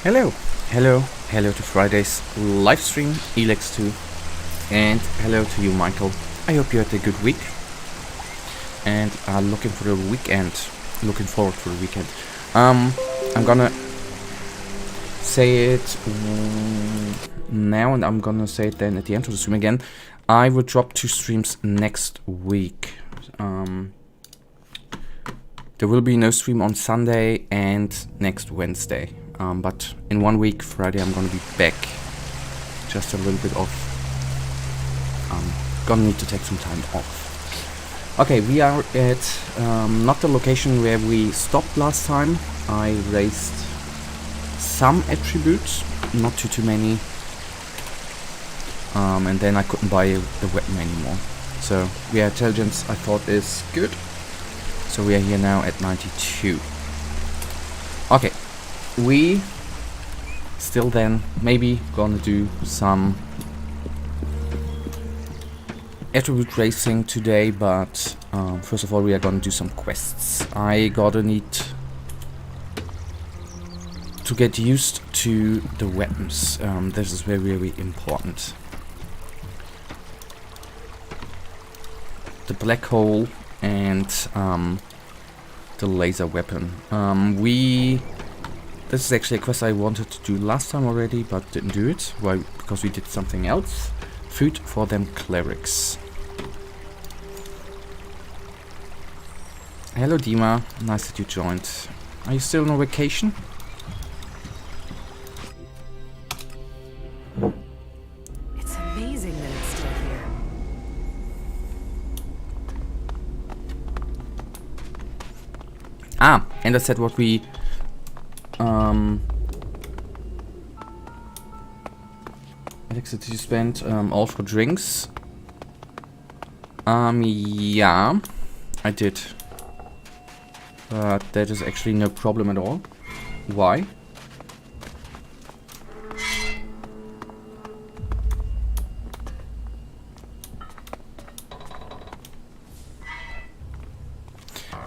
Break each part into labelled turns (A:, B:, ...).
A: Hello, hello to Friday's live stream, ELEX 2, and hello to you, Michael. I hope you had a good week and are looking for the weekend. Looking forward for the weekend. I'm gonna say it now, and I'm gonna say it then at the end of the stream again. I will drop 2 streams next week. There will be no stream on Sunday and next Wednesday. But in 1 week, Friday, I'm gonna be back. Just a little bit off. Gonna need to take some time off. Okay, we are at not the location where we stopped last time. I raised some attributes, not too many. And then I couldn't buy the weapon anymore. So yeah, intelligence I thought is good. So we are here now at 92. Okay. We still then maybe gonna do some attribute racing today, but first of all we are gonna do some quests. I gotta need to get used to the weapons. This is very important. The black hole and the laser weapon. This is actually a quest I wanted to do last time already, but didn't do it. Why? Because we did something else. Food for them clerics. Hello Dima, nice that you joined. Are you still on vacation?
B: It's amazing that it's still here.
A: Ah, and I said what we Alex, did you spend all for drinks? Yeah, I did. But that is actually no problem at all. Why?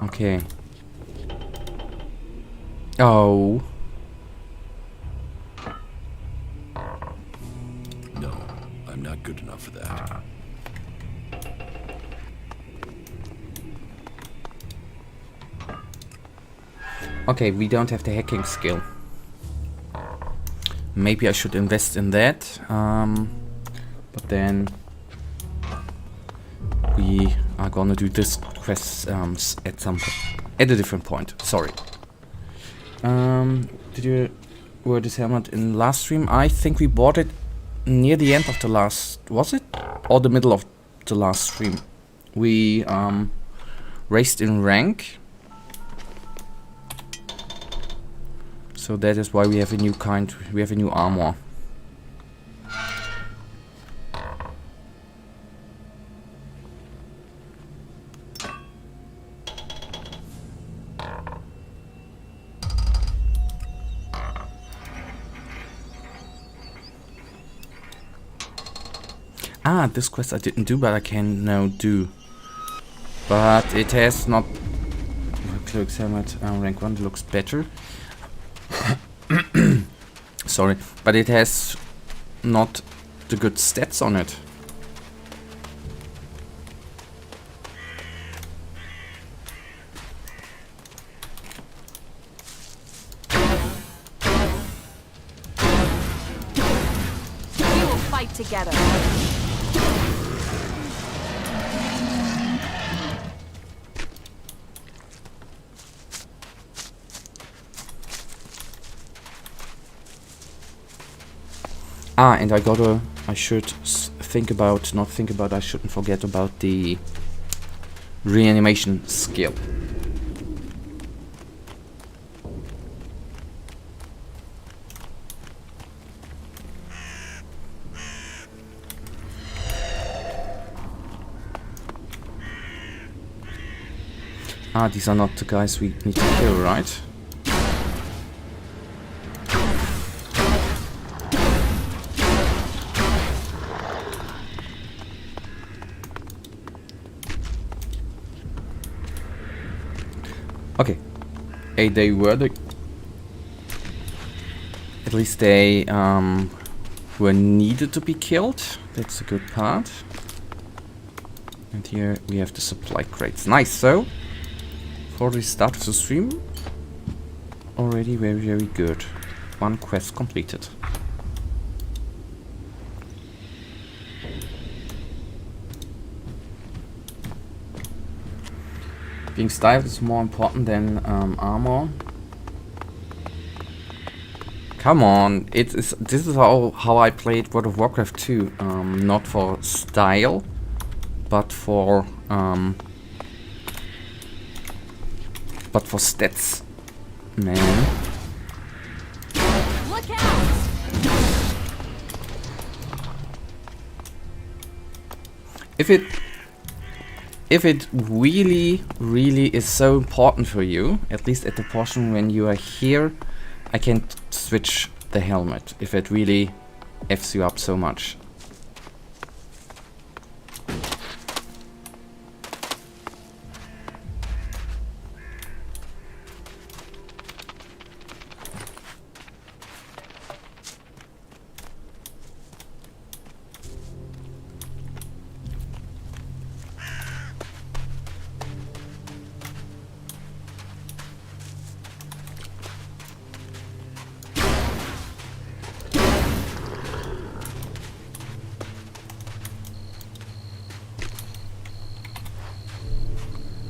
A: Okay. Oh.
C: No, I'm not good enough for that.
A: Okay, we don't have the hacking skill. Maybe I should invest in that. But then we are gonna do this quest at a different point. Sorry. Did you wear this helmet in last stream? I think we bought it near the end of the last, was it? Or the middle of the last stream. We raced in rank. So that is why we have a new kind, we have a new armor. Ah, this quest I didn't do, but I can now do. But it has not... Clerics helmet, rank 1 looks better. Sorry, but it has not the good stats on it.
B: We will fight together.
A: Ah, and I should I shouldn't forget about the reanimation skill. Ah, these are not the guys we need to kill, right? Okay. They were At least they were needed to be killed. That's a good part. And here we have the supply crates. Nice. So for the start of the stream, already very, very good. One quest completed. Being styled is more important than armor. Come on, this is how I played World of Warcraft 2. Not for style, but for stats. Man.
B: Look out!
A: If it really, really is so important for you, at least at the portion when you are here, I can switch the helmet if it really F's you up so much.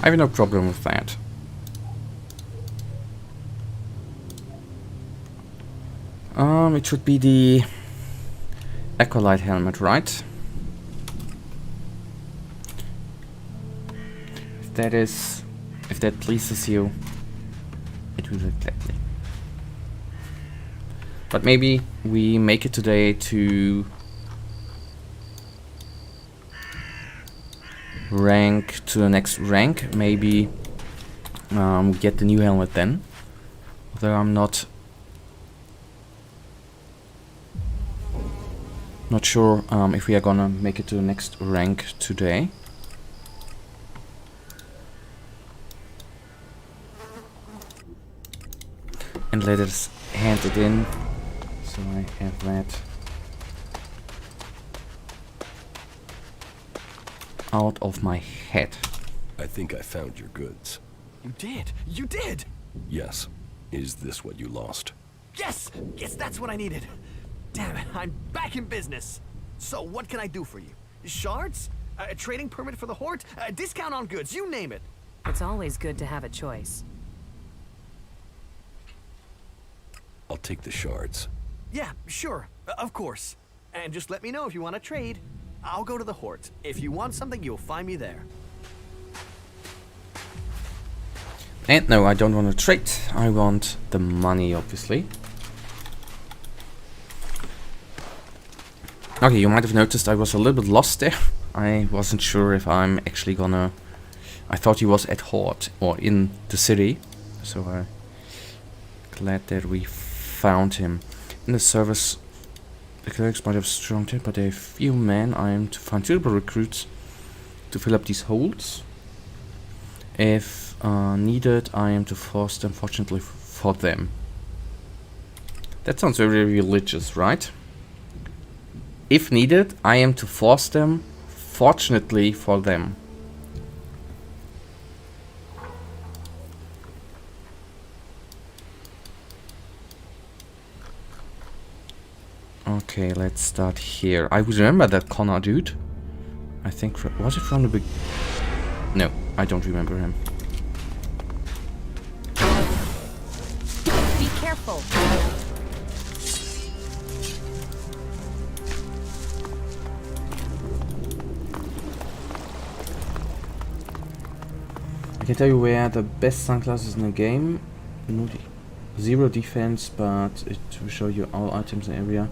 A: I have no problem with that. It should be the Acolyte helmet, right? If that pleases you, it will be gladly. But maybe we make it today to rank to the next rank. Maybe get the new helmet then. Although I'm not sure if we are gonna make it to the next rank today. And let us hand it in. So I have that out of my head.
C: I think I found your goods.
D: You did! You did!
C: Yes. Is this what you lost?
D: Yes! Yes, that's what I needed. Damn it, I'm back in business. So what can I do for you? Shards? A trading permit for the Horde? A discount on goods, you name it.
B: It's always good to have a choice.
C: I'll take the shards.
D: Yeah, sure. Of course. And just let me know if you want to trade. I'll go to the Horde. If you want something, you'll find me there.
A: And no, I don't want to trade. I want the money, obviously. Okay, you might have noticed I was a little bit lost there. I wasn't sure if I'm actually gonna... I thought he was at Horde, or in the city. So I'm glad that we found him. In the service, the clerics might have strong team, but they have few men. I am to find suitable recruits to fill up these holes. If needed, I am to force them, fortunately for them. That sounds very religious, right? If needed, I am to force them, fortunately for them. Okay, let's start here. I would remember that Connor dude. I think, was it from the big... No, I don't remember him.
B: Be careful.
A: I can tell you where the best sunglasses in the game. Zero defense, but it will show you all items in the area.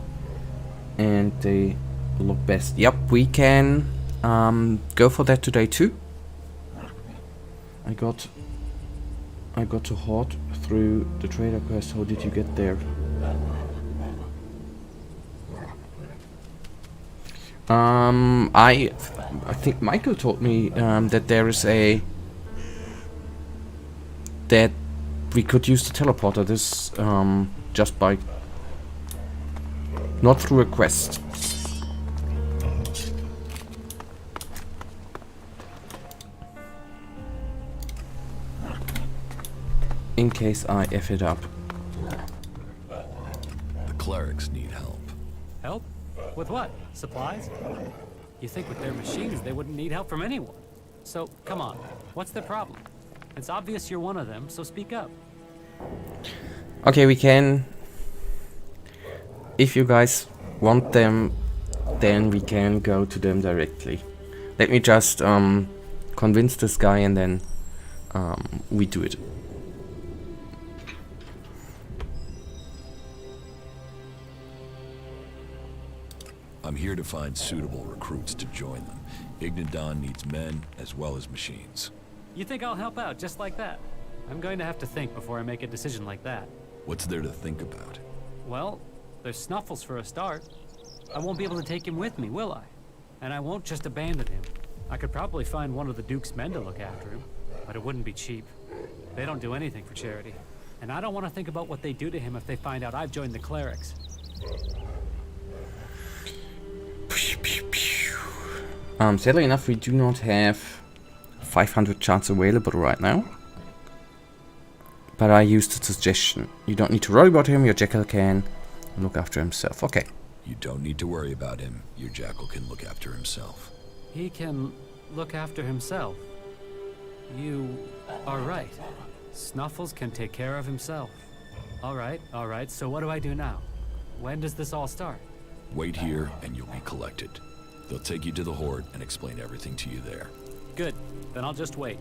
A: And they look best. Yep, we can go for that today too. I got to Horde through the trader quest. How did you get there? I think Michael told me that there is that we could use the teleporter. This just by Not through a quest. In case I F it up.
C: The clerics need help.
E: Help? With what? Supplies? You think with their machines they wouldn't need help from anyone. So, come on. What's their problem? It's obvious you're one of them, so speak up.
A: Okay, we can... If you guys want them, then we can go to them directly. Let me just convince this guy and then we do it.
C: I'm here to find suitable recruits to join them. Ignadon needs men as well as machines.
E: You think I'll help out just like that? I'm going to have to think before I make a decision like that.
C: What's there to think about?
E: Well, there's Snuffles for a start. I won't be able to take him with me, will I? And I won't just abandon him. I could probably find one of the Duke's men to look after him, but it wouldn't be cheap. They don't do anything for charity. And I don't want to think about what they do to him if they find out I've joined the Clerics.
A: Sadly enough, we do not have 500 charts available right now. But I used the suggestion. You don't need to worry about him, your jackal can look after himself. Okay.
C: You don't need to worry about him. Your jackal can look after himself.
E: He can look after himself. You are right. Snuffles can take care of himself. All right, so what do I do now? When does this all start?
C: Wait here and you'll be collected. They'll take you to the Horde and explain everything to you there.
E: Good, then I'll just wait.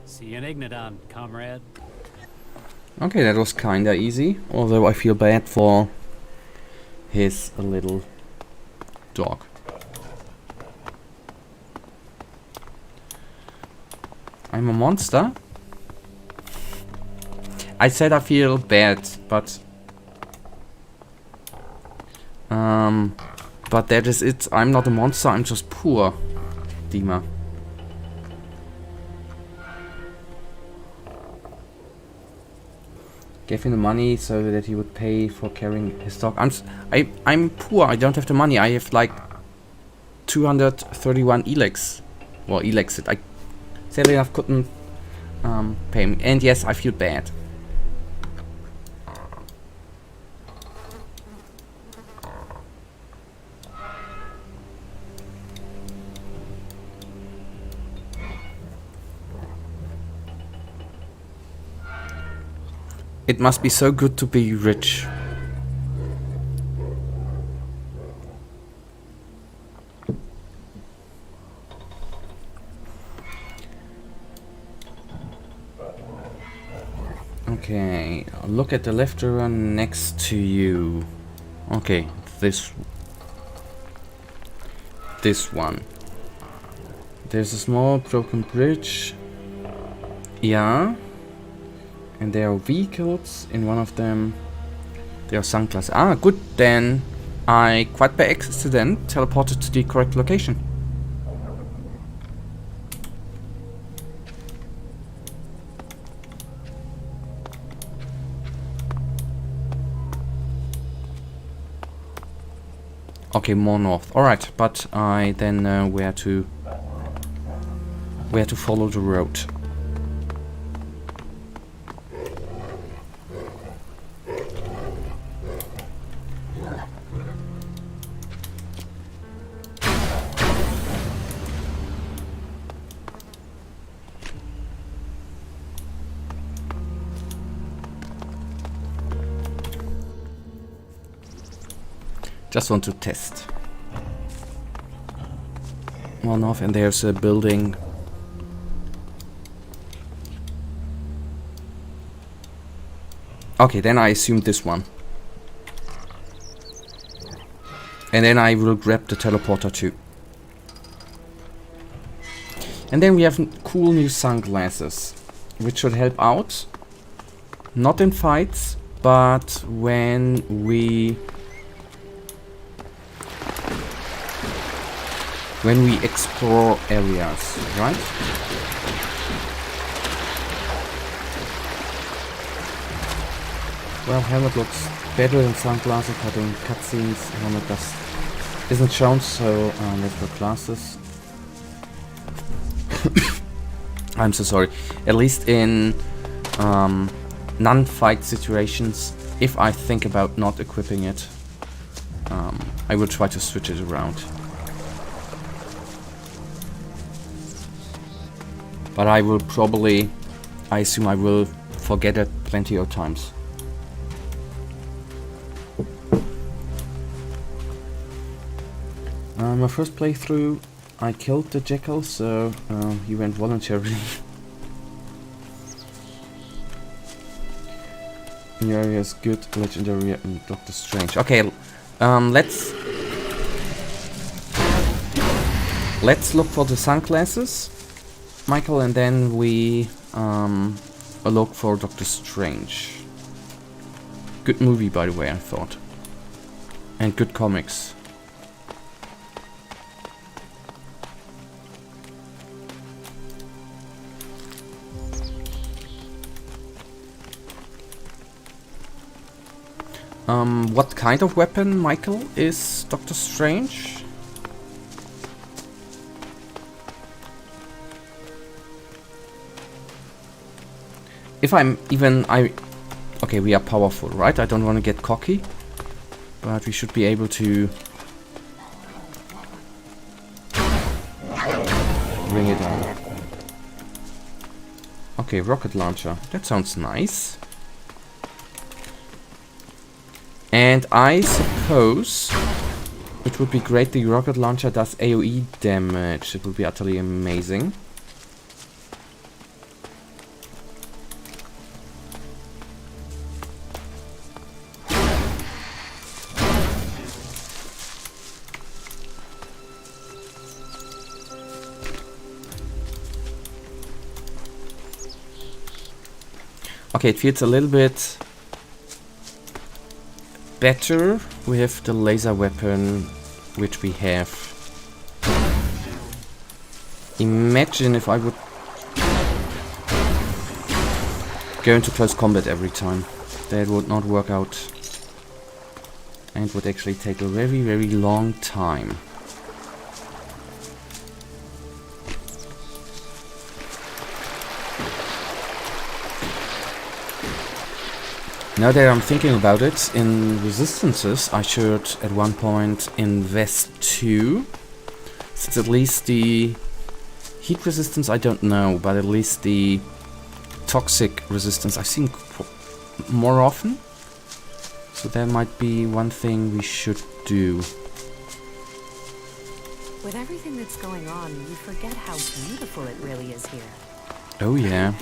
E: See you in Ignadon, comrade.
A: Okay, that was kinda easy. Although I feel bad for his little dog. I'm a monster? I said I feel bad, but that is it. I'm not a monster, I'm just poor, Dima. Gave him the money so that he would pay for carrying his dog. I'm poor, I don't have the money. I have like 231 ELEX. Well, ELEX it. I sadly enough couldn't pay me. And yes, I feel bad. It must be so good to be rich. Okay, look at the left run next to you. Okay, this one. There's a small broken bridge. Yeah. And there are vehicles. In one of them there are sunglasses. Ah, good. Then I, quite by accident, teleported to the correct location. Okay, more north. Alright, but I then know where to follow the road. Just want to test. One off, and there's a building. Okay, then I assume this one. And then I will grab the teleporter too. And then we have cool new sunglasses, which should help out. Not in fights, but when we explore areas, right? Well, helmet looks better than sunglasses, but in cutscenes, helmet isn't shown, so let's go classes. I'm so sorry. At least in non-fight situations, if I think about not equipping it, I will try to switch it around. But I will probably, I assume I will forget it plenty of times. My first playthrough, I killed the jackal, so he went voluntarily. The area is good, legendary, and Doctor Strange. Okay, let's look for the sunglasses, Michael, and then we look for Doctor Strange. Good movie, by the way, I thought, and good comics. What kind of weapon, Michael, is Doctor Strange? If I'm even, okay, we are powerful, right? I don't want to get cocky, but we should be able to bring it on. Okay, rocket launcher. That sounds nice. And I suppose it would be great the rocket launcher does AoE damage. It would be utterly amazing. Okay, it feels a little bit better with the laser weapon which we have. Imagine if I would go into close combat every time. That would not work out and would actually take a very, very long time. Now that I'm thinking about it, in resistances I should at one point invest 2. Since at least the heat resistance I don't know, but at least the toxic resistance I've seen more often. So that might be one thing we should do.
B: With everything that's going on, you forget how beautiful it really is here.
A: Oh yeah.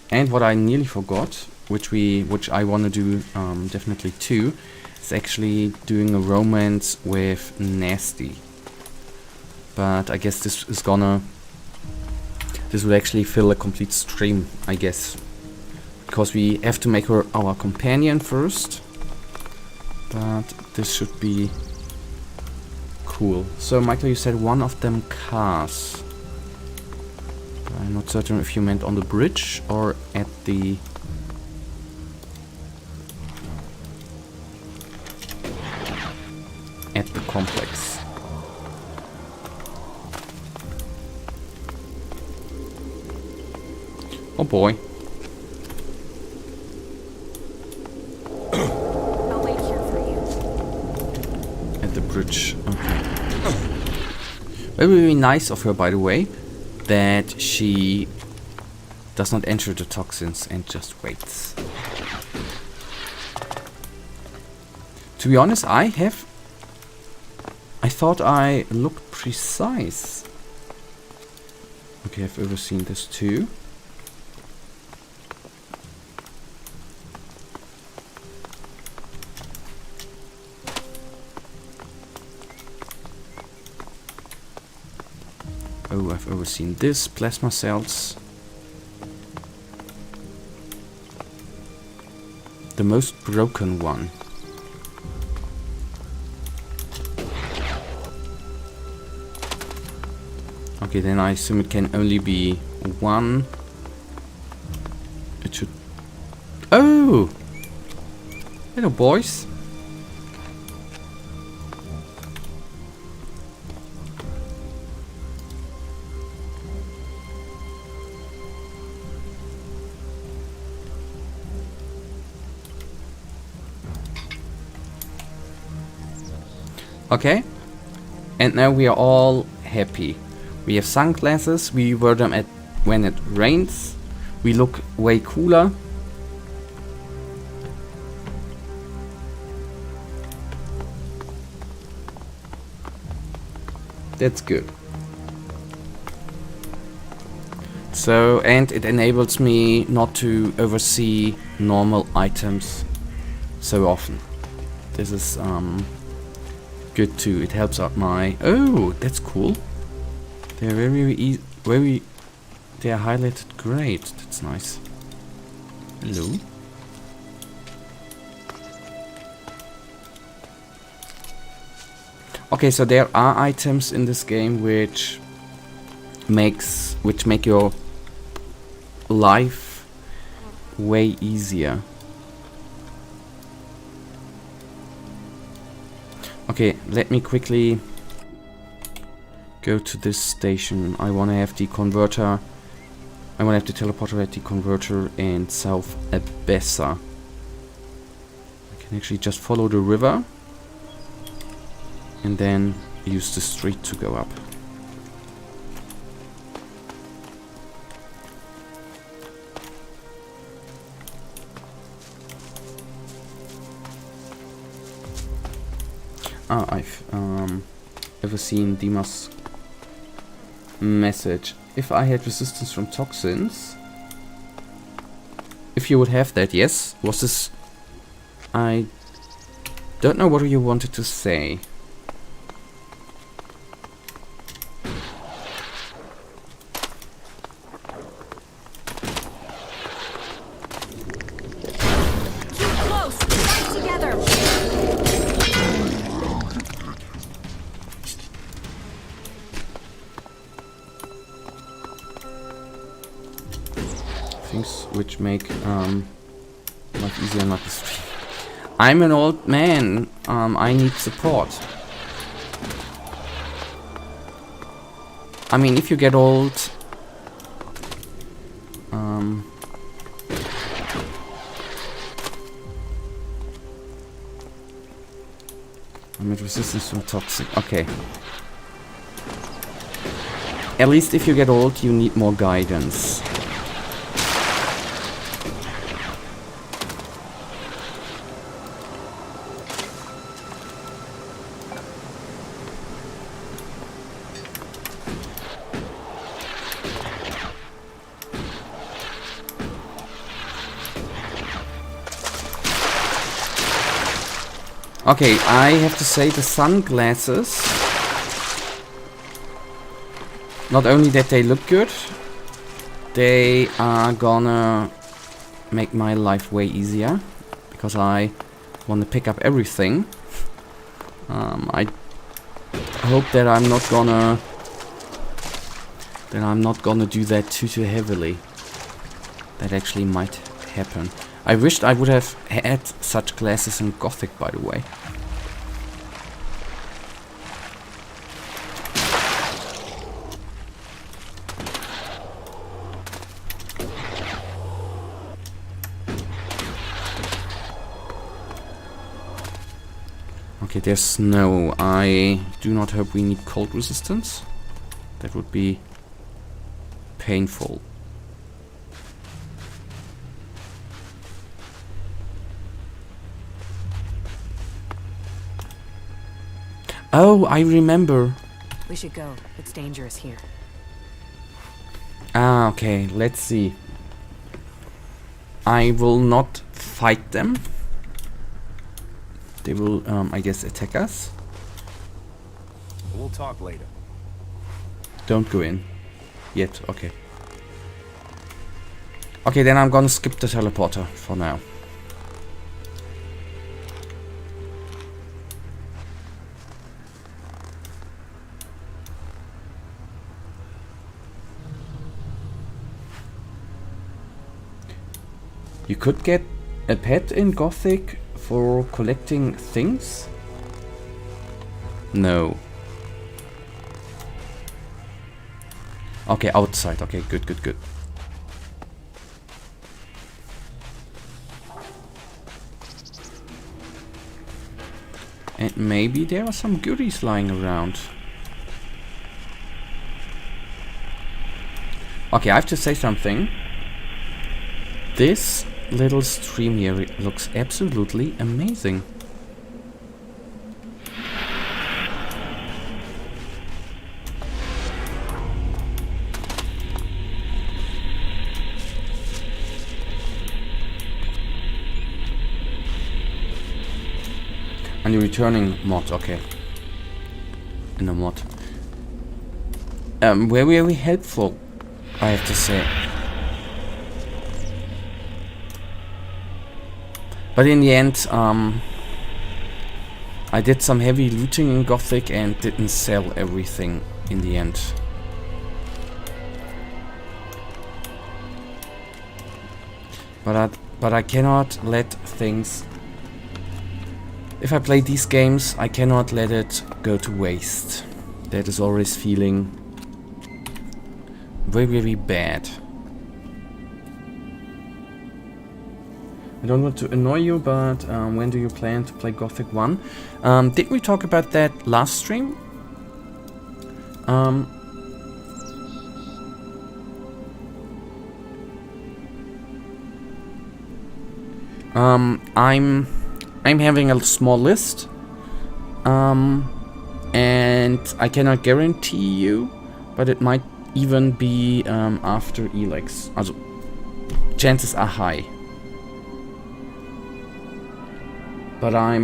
A: And what I nearly forgot, which I want to do definitely too, is actually doing a romance with Nasty. But I guess this will actually fill a complete stream, I guess, because we have to make her our companion first. But this should be cool. So Michael, you said one of them cars. I'm not certain if you meant on the bridge or at the complex. Oh boy.
B: I'll wait here for you.
A: At the bridge. Okay. Very nice of her, by the way, that she does not enter the toxins and just waits. To be honest, I thought I looked precise. Okay, I've overseen this too. Oh, I've overseen this. Plasma cells. The most broken one. Okay, then I assume it can only be 1. It should... Oh! Hello, boys. Okay. And now we are all happy. We have sunglasses. We wear them at when it rains. We look way cooler. That's good. So, and it enables me not to oversee normal items so often. This is good too. It helps out my... Oh, that's cool. They're very they're highlighted. Great. That's nice. Hello. Okay, so there are items in this game which make your life way easier. Okay, let me quickly go to this station. I want to have the converter. I want to have the teleporter at the converter in South Abessa. I can actually just follow the river and then use the street to go up. I've ever seen Dima's message. If I had resistance from toxins, if you would have that, yes. Was this? I don't know what you wanted to say. Things which make life easier, not the stream. I'm an old man. I need support. I mean, if you get old, I'm at resistance from toxic. Okay. At least if you get old, you need more guidance. Okay, I have to say the sunglasses, not only that they look good, they are gonna make my life way easier, because I want to pick up everything. I hope that I'm not gonna do that too heavily. That actually might happen. I wished I would have had such glasses in Gothic, by the way. Okay, there's snow. I do not hope we need cold resistance. That would be painful. Oh, I remember.
B: We should go. It's dangerous here.
A: Ah, okay. Let's see. I will not fight them. They will, I guess, attack us.
D: We'll talk later.
A: Don't go in. Yet, okay. Okay, then I'm gonna skip the teleporter for now. You could get a pet in Gothic for collecting things? No. Okay, outside. Okay, good, good, good. And maybe there are some goodies lying around. Okay, I have to say something. This little stream here looks absolutely amazing. And the returning mod, okay. In the mod. Very helpful, I have to say. But in the end, I did some heavy looting in Gothic and didn't sell everything in the end. But I cannot let things... If I play these games, I cannot let it go to waste. That is always feeling very, very bad. I don't want to annoy you, but when do you plan to play Gothic 1? Didn't we talk about that last stream? I'm having a small list, and I cannot guarantee you, but it might even be after ELEX. Also, chances are high. But I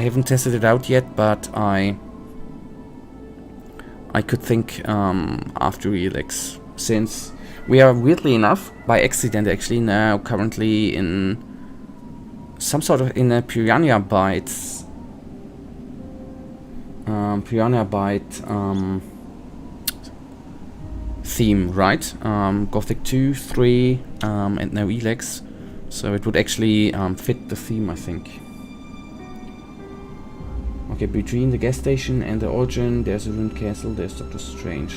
A: haven't tested it out yet, but I could think after ELEX, since we are weirdly enough, by accident actually, now currently in some sort of in a Piranha Bytes theme, right? Gothic 2, 3, and now ELEX, so it would actually fit the theme, I think. Okay, between the gas station and the Origin, there's a ruined castle, there's Doctor Strange.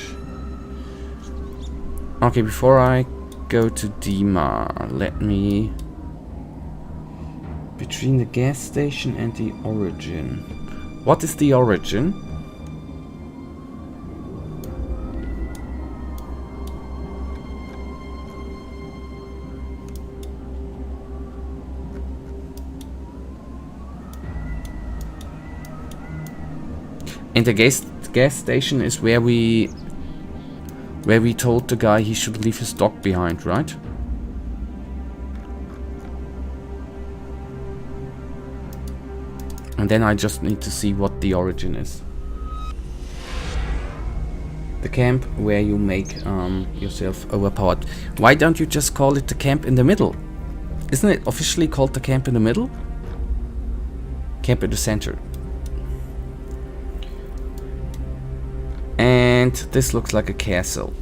A: Okay, before I go to Dima, let me... Between the gas station and the Origin. What is the Origin? And the gas station is where we told the guy he should leave his dog behind, right? And then I just need to see what the Origin is. The camp where you make yourself overpowered. Why don't you just call it the camp in the middle? Isn't it officially called the camp in the middle? Camp in the center. And this looks like a castle.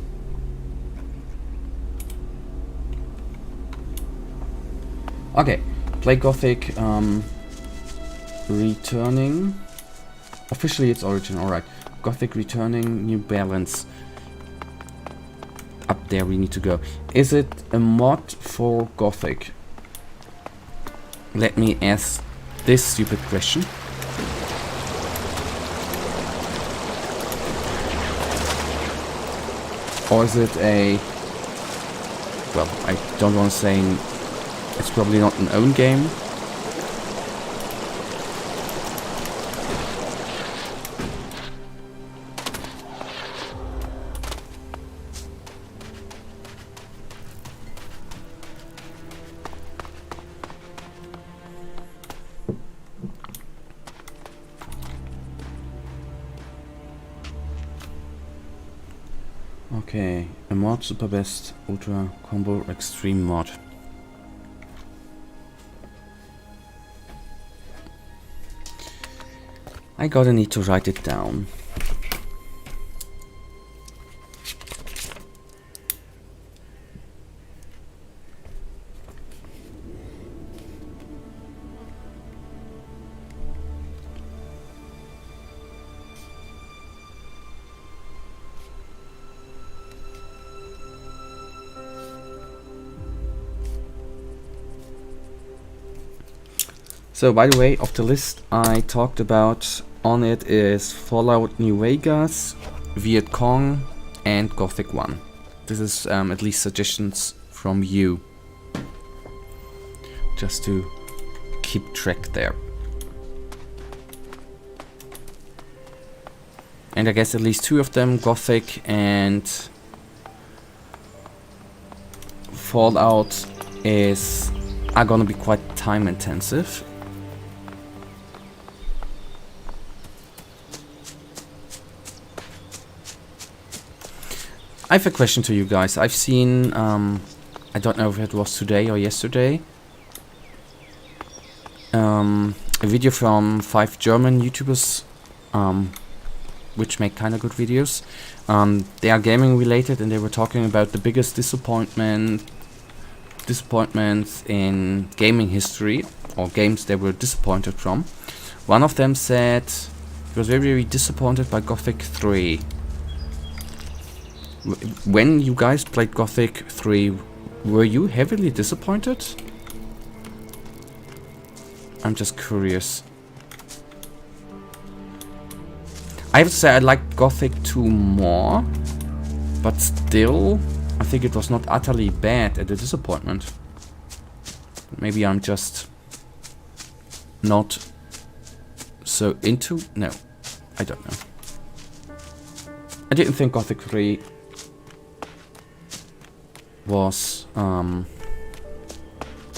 A: Okay, play Gothic, returning. Officially it's Origin, alright. Gothic returning, New Balance. Up there we need to go. Is it a mod for Gothic? Let me ask this stupid question. Or is it a... Well, I don't want to say... It's probably not an own game. Okay, a mod, super best, ultra combo, extreme mod. I gotta need to write it down. So by the way, of the list I talked about on it is Fallout New Vegas, Viet Cong, and Gothic 1. This is at least suggestions from you, just to keep track there. And I guess at least 2 of them, Gothic and Fallout, are gonna be quite time intensive. I have a question to you guys. I've seen, I don't know if it was today or yesterday, a video from 5 German YouTubers, which make kind of good videos. They are gaming related, and they were talking about the biggest disappointments in gaming history, or games they were disappointed from. One of them said he was very, very disappointed by Gothic 3. When you guys played Gothic 3, were you heavily disappointed? I'm just curious. I have to say I like Gothic 2 more, but still, I think it was not utterly bad at a disappointment. Maybe I'm just not so into... No, I don't know. I didn't think Gothic 3 was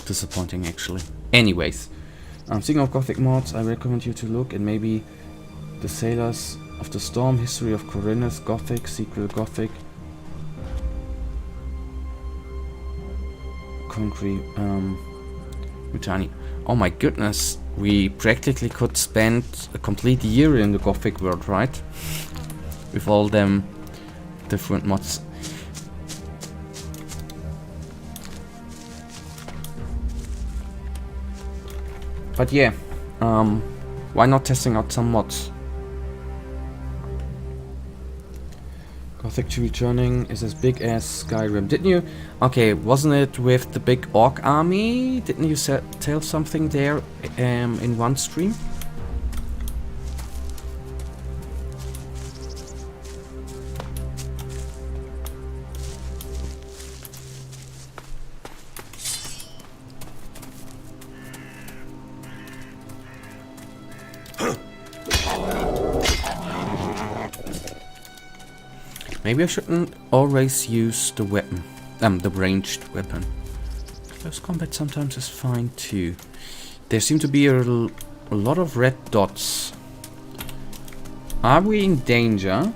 A: disappointing, actually. Anyways, speaking of Gothic mods, I recommend you to look at maybe the Sailors of the Storm, History of Corinthus, Gothic, Sequel Gothic, Country, Britannia. Oh my goodness, we practically could spend a complete year in the Gothic world, right? With all them different mods. But yeah, why not testing out some mods? Gothic 2 returning is as big as Skyrim. Didn't you? Okay, wasn't it with the big orc army? Didn't you tell something there in one stream? Maybe I shouldn't always use the weapon, the ranged weapon. Close combat sometimes is fine too. There seem to be a lot of red dots. Are we in danger?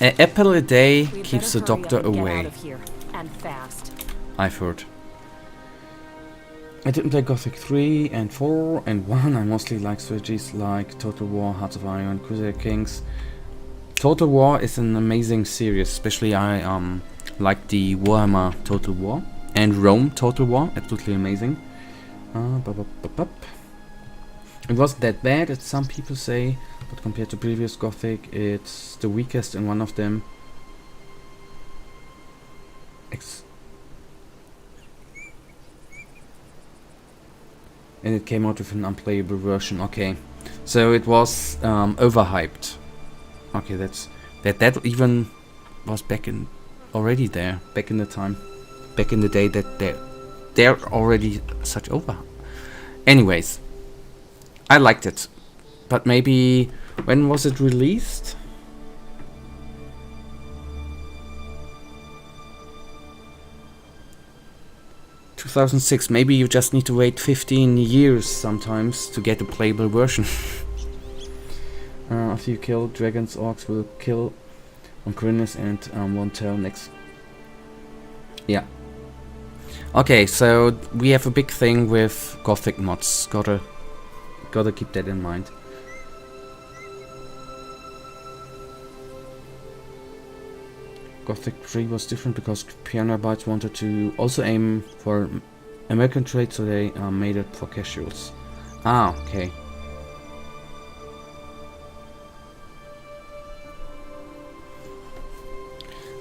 A: An apple a day keeps the doctor away. I've heard. I didn't play Gothic 3 and 4 and 1. I mostly like strategies like Total War, Hearts of Iron, Crusader Kings. Total War is an amazing series, especially I like the Warhammer Total War and Rome Total War, absolutely amazing. It wasn't that bad, as some people say, but compared to previous Gothic, it's the weakest in one of them. And it came out with an unplayable version. Okay, so it was overhyped. Okay, that even was back in the time, back in the day that they're already such over. Anyways, I liked it, but maybe when was it released? ...2006, maybe you just need to wait 15 years sometimes to get a playable version. After you kill dragons, orcs will kill on Corinthus and won't tell next. Yeah. Okay, so we have a big thing with Gothic mods. Gotta keep that in mind. Gothic 3 was different because Piano Bytes wanted to also aim for American trade, so they made it for casuals. Ah, okay.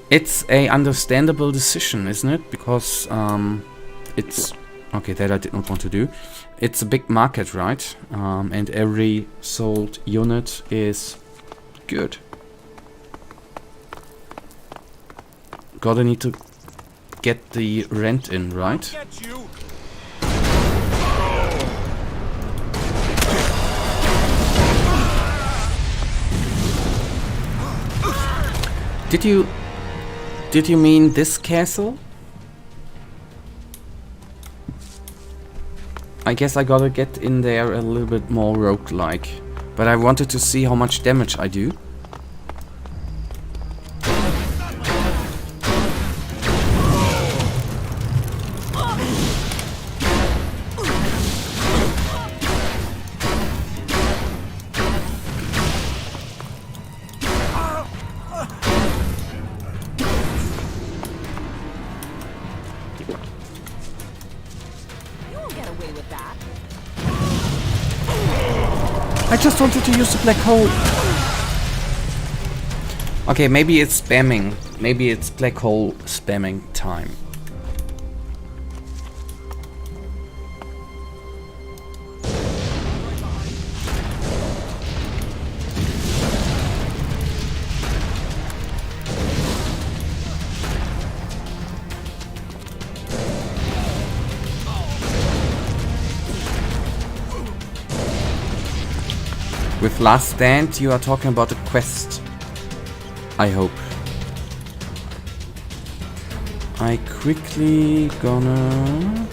A: It's a understandable decision, isn't it? Because it's... Okay, that I did not want to do. It's a big market, right? And every sold unit is good. Gotta need to get the rent in, right? Did you mean this castle? I guess I gotta get in there a little bit more roguelike. But I wanted to see how much damage I do. I just wanted to use the black hole. Okay, maybe it's spamming. Maybe it's black hole spamming time. With Last Stand, you are talking about a quest. I hope. I quickly gonna...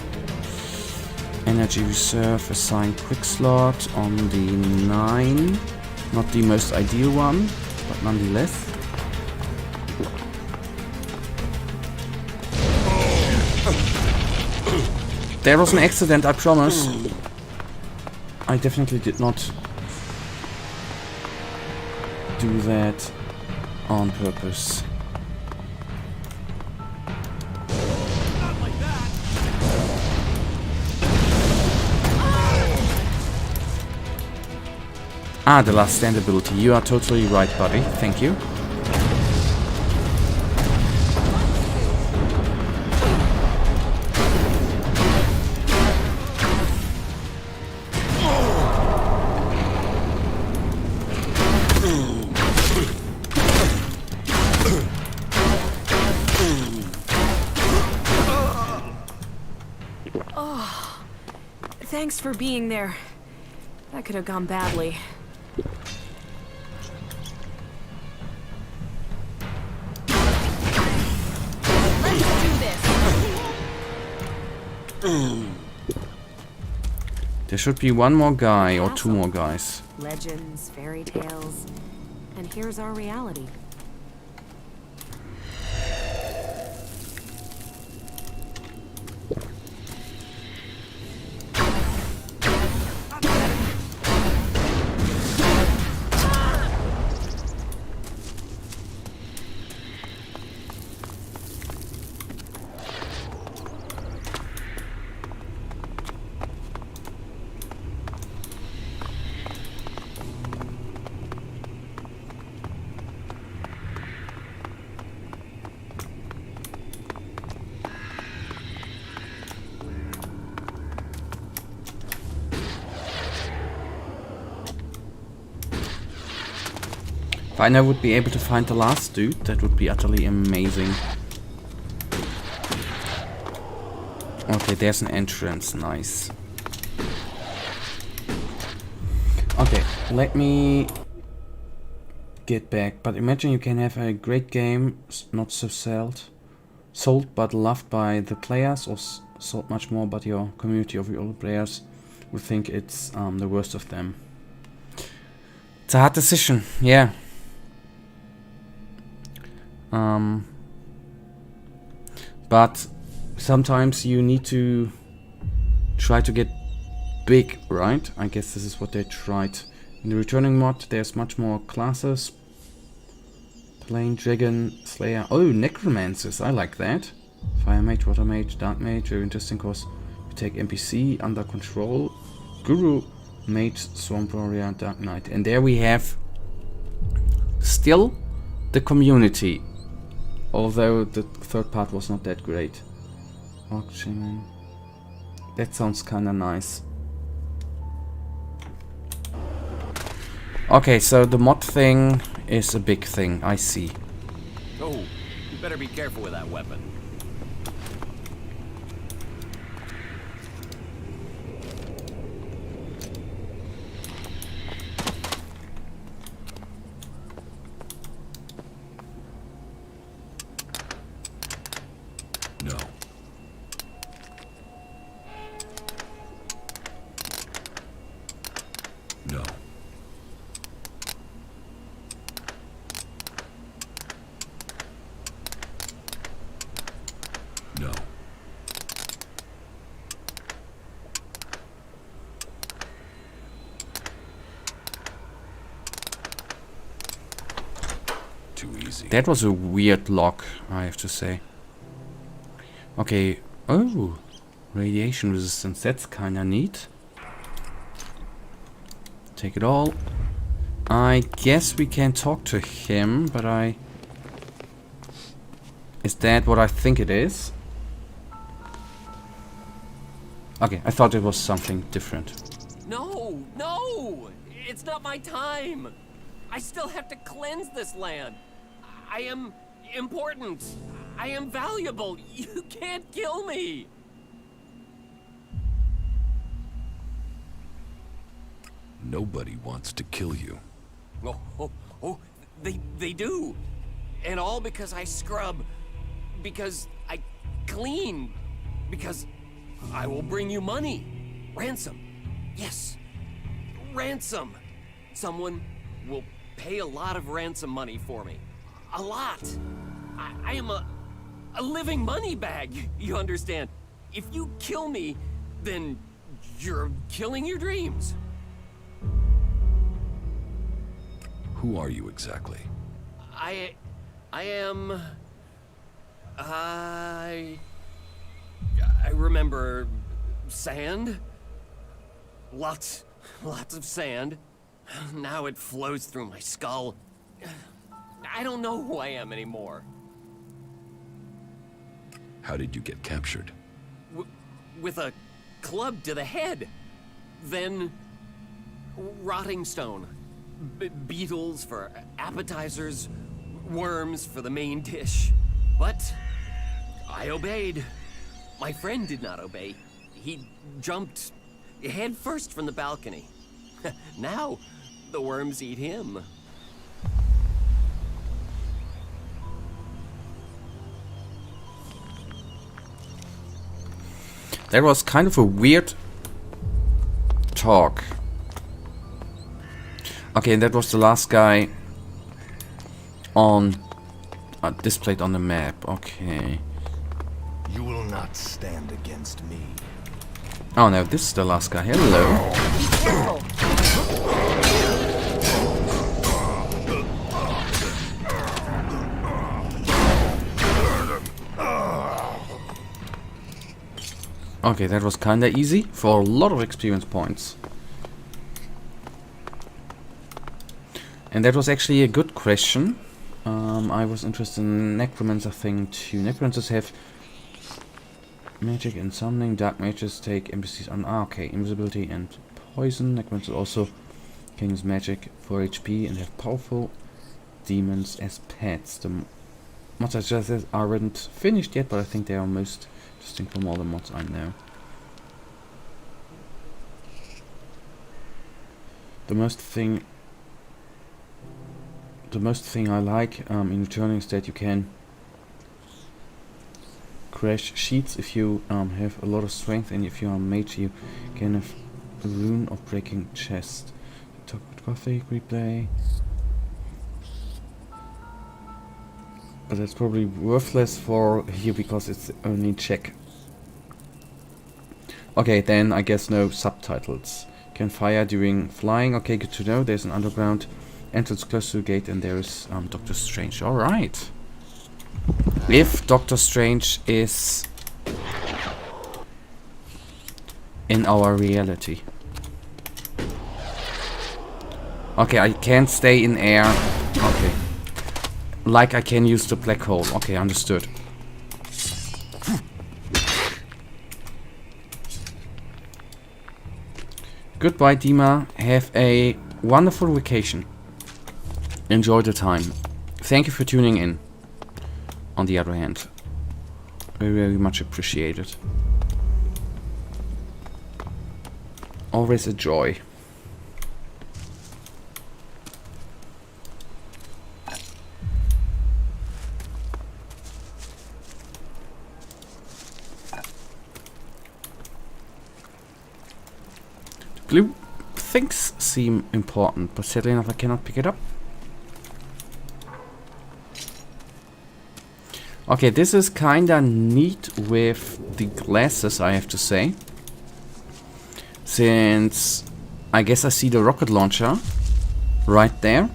A: Energy reserve, assign quick slot on the 9. Not the most ideal one, but nonetheless. There was an accident, I promise. I definitely did not do that on purpose. Ah, the Last Stand ability. You are totally right, buddy. Thank you.
B: Thanks for being there. That could have gone badly. Let's do this.
A: There should be one more guy or two more guys.
B: Legends, fairy tales, and here's our reality. If I now would be able to find the last dude, that would be utterly amazing. Okay, there's an entrance. Nice. Okay, let me get back. But imagine you can have a great game, not so sold but loved by the players, or sold much more, but your community of your old players would think it's the worst of them. It's a hard decision, yeah. But sometimes you need to try to get big, right? I guess this is what they tried. In the returning mod, there's much more classes. Plain Dragon, Slayer. Oh, Necromancers, I like that. Fire Mage, Water Mage, Dark Mage, very interesting because you take NPC under control. Guru, Mage, Swamp Warrior, Dark Knight. And there we have still the community. Although the third part was not that great. Auction. That sounds kinda nice. Okay, so the mod thing is a big thing, I see.
F: Oh, you better be careful with that weapon.
C: No. No. No. Too easy.
B: That was a weird lock, I have to say. Okay. Oh, radiation resistance. That's kinda neat. Take it all. I guess we can talk to him, but Is that what I think it is? Okay, I thought it was something different.
F: No, no! It's not my time! I still have to cleanse this land. I am important. I am valuable. You can't kill me!
C: Nobody wants to kill you.
F: Oh, they do. And all because I scrub. Because I clean. Because I will bring you money. Ransom. Yes. Ransom. Someone will pay a lot of ransom money for me. A lot. I am a living money bag, you understand? If you kill me, then you're killing your dreams.
C: Who are you exactly?
F: I am... I remember sand. Lots of sand. Now it flows through my skull. I don't know who I am anymore.
C: How did you get captured?
F: With a club to the head. Then rotting stone. Beetles for appetizers. Worms for the main dish. But I obeyed. My friend did not obey. He jumped head first from the balcony. Now the worms eat him.
B: That was kind of a weird talk. Okay, and that was the last guy on displayed on the map. Okay.
G: You will not stand against me.
B: Oh no, this is the last guy. Hello. Okay, that was kinda easy for a lot of experience points. And that was actually a good question. I was interested in Necromancer thing too. Necromancers have magic and summoning. Dark mages take NPCs on. Okay, invisibility and poison. Necromancers also can use magic for HP and have powerful demons as pets. The mods I just said aren't finished yet, but I think they are most interesting from all the mods I know. The most thing I like in returning is that you can crash sheets if you have a lot of strength, and if you are a mage you can have a rune of breaking chest. Gothic replay. But that's probably worthless for here because it's only check. Okay, then I guess no subtitles. Can fire during flying. Okay, good to know. There's an underground entrance close to the gate, and there is Doctor Strange. Alright. If Doctor Strange is in our reality. Okay, I can't stay in air. Okay. Like I can use the black hole. Okay, understood. Goodbye, Dima. Have a wonderful vacation. Enjoy the time. Thank you for tuning in. On the other hand, very, very much appreciated. Always a joy. Blue things seem important, but sadly enough I cannot pick it up. Okay, this is kinda neat with the glasses, I have to say. Since I guess I see the rocket launcher right there.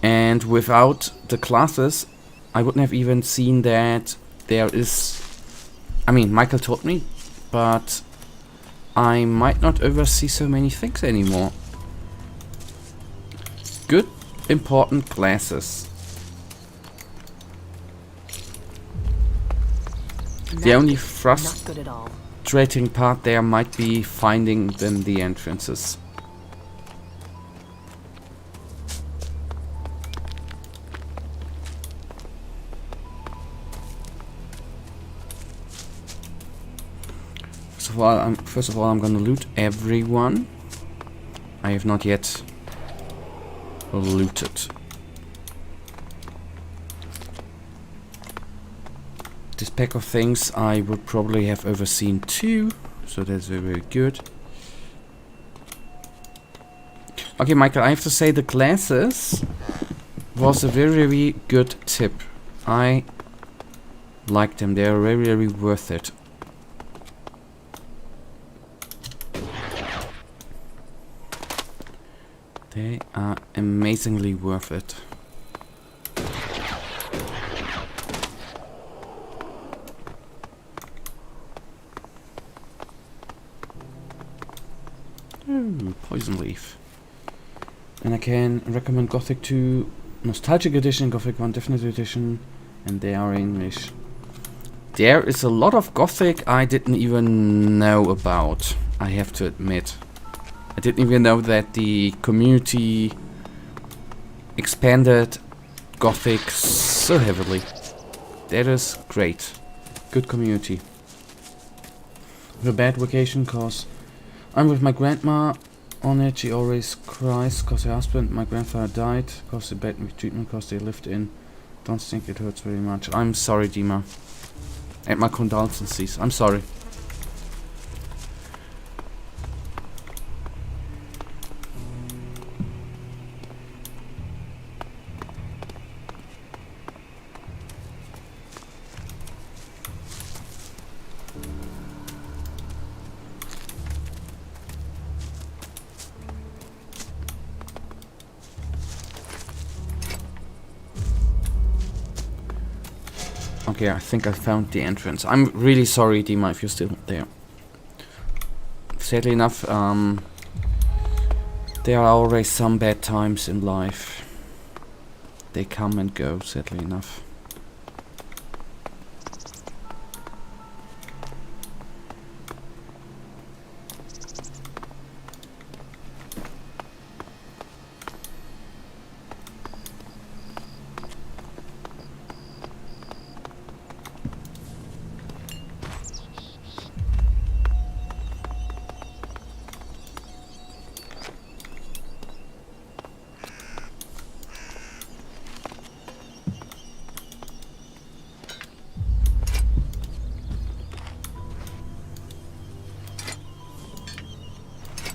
B: And without the glasses, I wouldn't have even seen that there is... I mean, Michael told me, but I might not oversee so many things anymore. Good, important glasses. The only frustrating part there might be finding them the entrances. First of all, I'm gonna loot everyone. I have not yet looted. This pack of things I would probably have overseen too, so that's very, very good. Okay, Michael, I have to say the glasses was a very, very good tip. I like them. They are very, very worth it. They are amazingly worth it. Ooh, Poison Leaf. And I can recommend Gothic 2 Nostalgic Edition, Gothic 1 Definitive Edition, and they are English. There is a lot of Gothic I didn't even know about, I have to admit. I didn't even know that the community expanded Gothic so heavily. That is great. Good community. The bad vacation cause I'm with my grandma on it. She always cries cause her husband, my grandfather, died cause the bad treatment cause they lived in. Don't think it hurts very much. I'm sorry, Dima. And my condolences. I'm sorry. Okay, I think I found the entrance. I'm really sorry, Dima, if you're still there. Sadly enough, there are always some bad times in life. They come and go, sadly enough.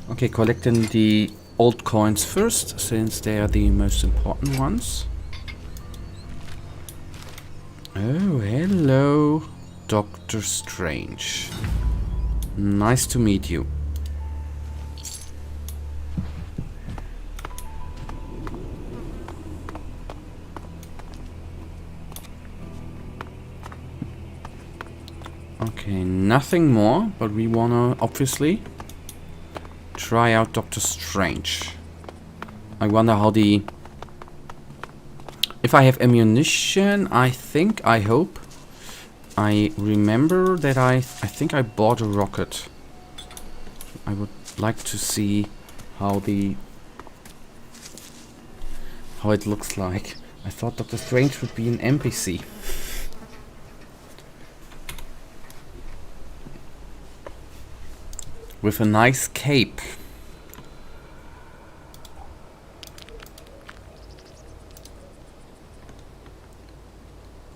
B: Okay, collecting the old coins first, since they are the most important ones. Oh, hello, Doctor Strange. Nice to meet you. Okay, nothing more, but we wanna obviously try out Doctor Strange. I wonder how the... If I have ammunition, I hope. I remember that I think I bought a rocket. I would like to see how it looks like. I thought Dr. Strange would be an NPC. With a nice cape.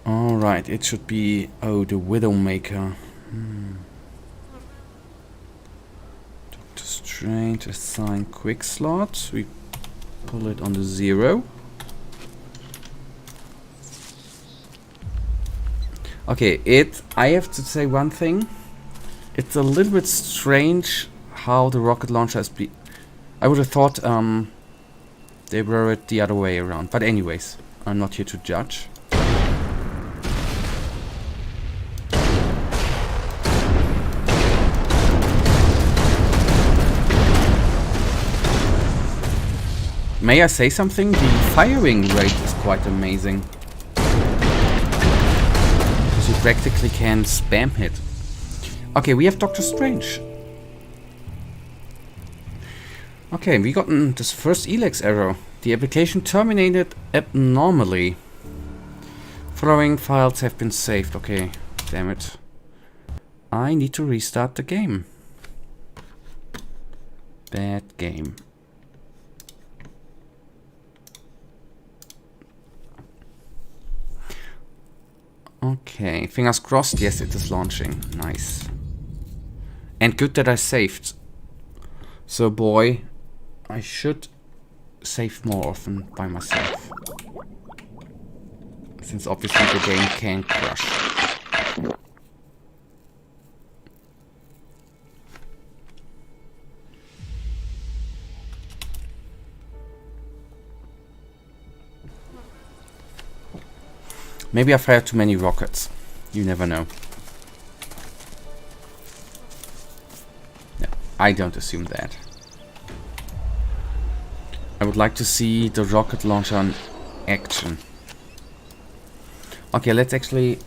B: Alright, it should be... Oh, the Widowmaker. Doctor Strange, assign quick slot. We pull it on the 0. Okay, I have to say one thing. It's a little bit strange how the rocket launcher has been... I would have thought they were it the other way around. But anyways, I'm not here to judge. May I say something? The firing rate is quite amazing. Because you practically can spam hit. Okay, we have Doctor Strange. Okay, we gotten this first ELEX error. The application terminated abnormally. Following files have been saved. Okay, damn it. I need to restart the game. Bad game. Okay, fingers crossed. Yes, it is launching. Nice. And good that I saved. So boy, I should save more often by myself. Since obviously the game can crash. Maybe I fired too many rockets. You never know. No, I don't assume that. I would like to see the rocket launcher in action. Okay, let's actually...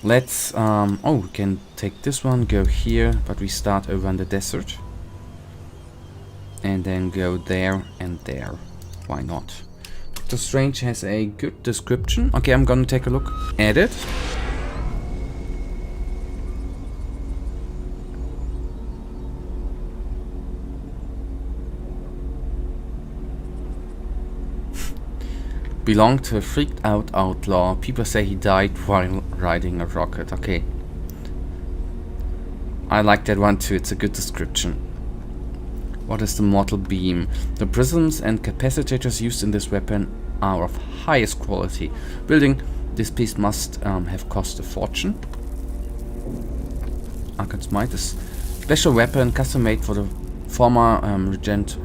B: Let's... oh, we can take this one, go here, but we start over in the desert. And then go there and there. Why not? Doctor Strange has a good description. Okay, I'm gonna take a look at it. Belonged to a freaked out outlaw. People say he died while riding a rocket. Okay. I like that one too. It's a good description. What is the mortal beam? The prisms and capacitors used in this weapon are of highest quality. Building this piece must have cost a fortune. Arcan's Might is special weapon custom made for the former regent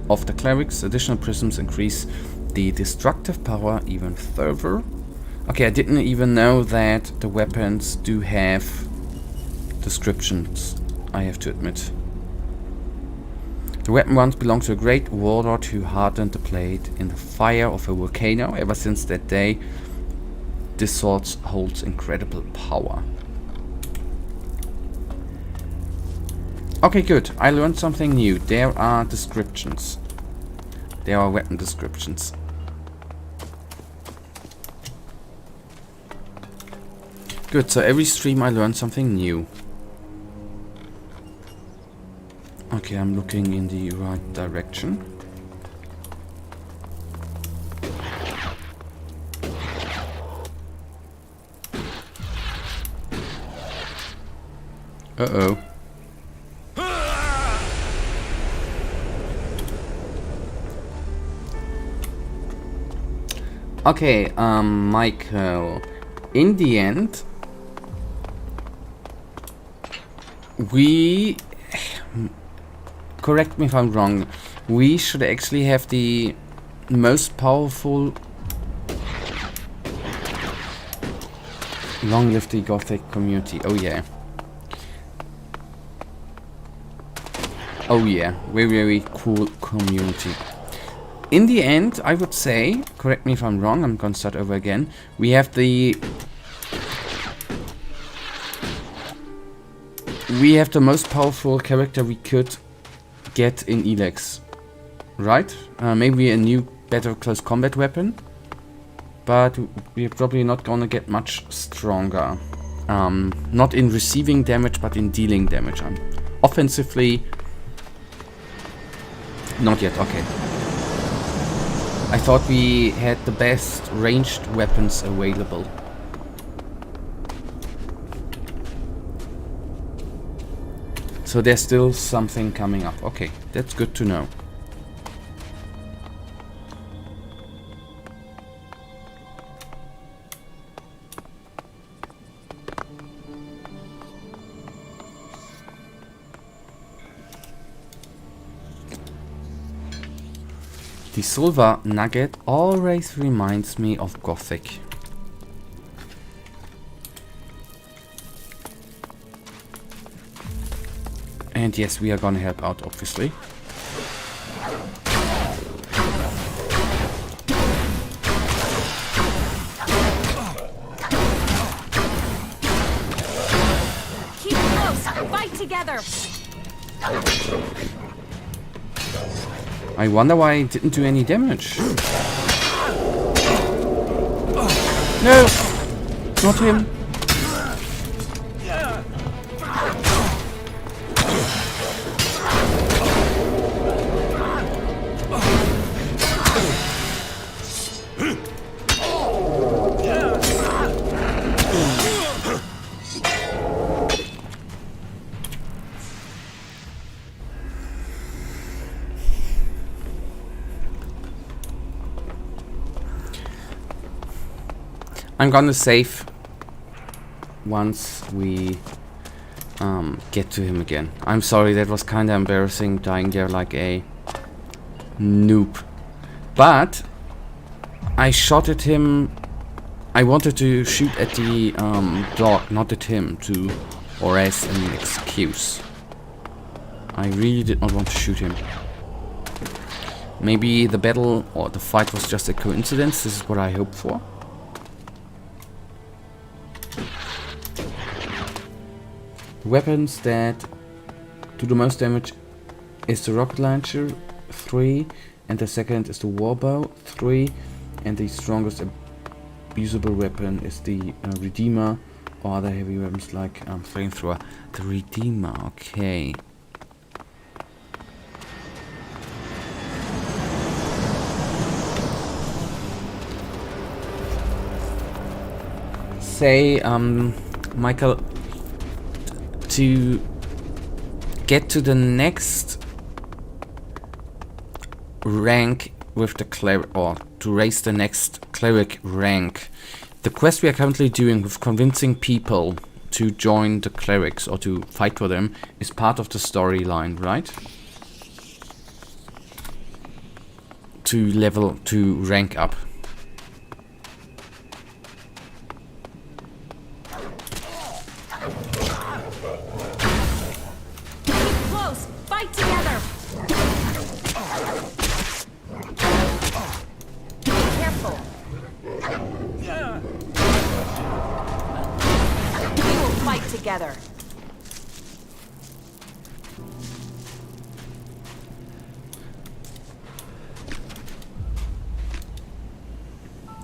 B: of the Clerics. Additional prisms increase the destructive power even further. Okay, I didn't even know that the weapons do have descriptions, I have to admit. The weapon once belonged to a great warlord who hardened the blade in the fire of a volcano. Ever since that day, this sword holds incredible power. Okay, good. I learned something new. There are descriptions. There are weapon descriptions. Good, so every stream I learn something new. Okay, I'm looking in the right direction. Uh-oh. Okay, Michael. In the end, we... Correct me if I'm wrong. We should actually have the most powerful... Long live the Gothic community. Oh yeah. Oh yeah, very, very cool community. In the end, I would say, correct me if I'm wrong, I'm gonna start over again. We have the most powerful character we could get in ELEX, right? Maybe a new, better close combat weapon, but we're probably not gonna get much stronger. Not in receiving damage, but in dealing damage. Offensively, not yet. Okay. I thought we had the best ranged weapons available. So there's still something coming up. Okay, that's good to know. The silver nugget always reminds me of Gothic. And yes, we are gonna help out, obviously.
H: Keep close, fight together.
B: I wonder why it didn't do any damage. No! Not him! I'm gonna save once we get to him again. I'm sorry, that was kinda embarrassing, dying there like a noob. But I shot at him. I wanted to shoot at the dog, not at him, or as an excuse. I really did not want to shoot him. Maybe the battle or the fight was just a coincidence. This is what I hope for. Weapons that do the most damage is the rocket launcher, 3, and the second is the warbow, 3, and the strongest abusable weapon is the Redeemer, or other heavy weapons like flamethrower. The Redeemer, okay. Say, Michael, to get to the next rank with the cleric, or to raise the next cleric rank, the quest we are currently doing with convincing people to join the clerics or to fight for them is part of the storyline, right? To rank up.
H: Fight together! Be careful! We will fight together!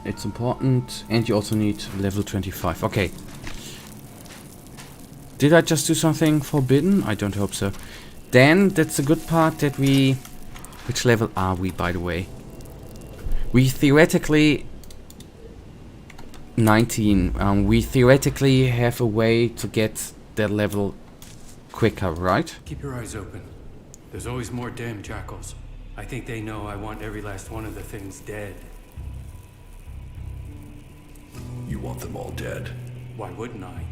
B: It's important, and you also need level 25. Okay. Did I just do something forbidden? I don't hope so. Then that's a good part that we... Which level are we, by the way? We theoretically... 19. We theoretically have a way to get that level quicker, right?
E: Keep your eyes open. There's always more damn jackals. I think they know I want every last one of the things dead.
C: You want them all dead?
E: Why wouldn't I?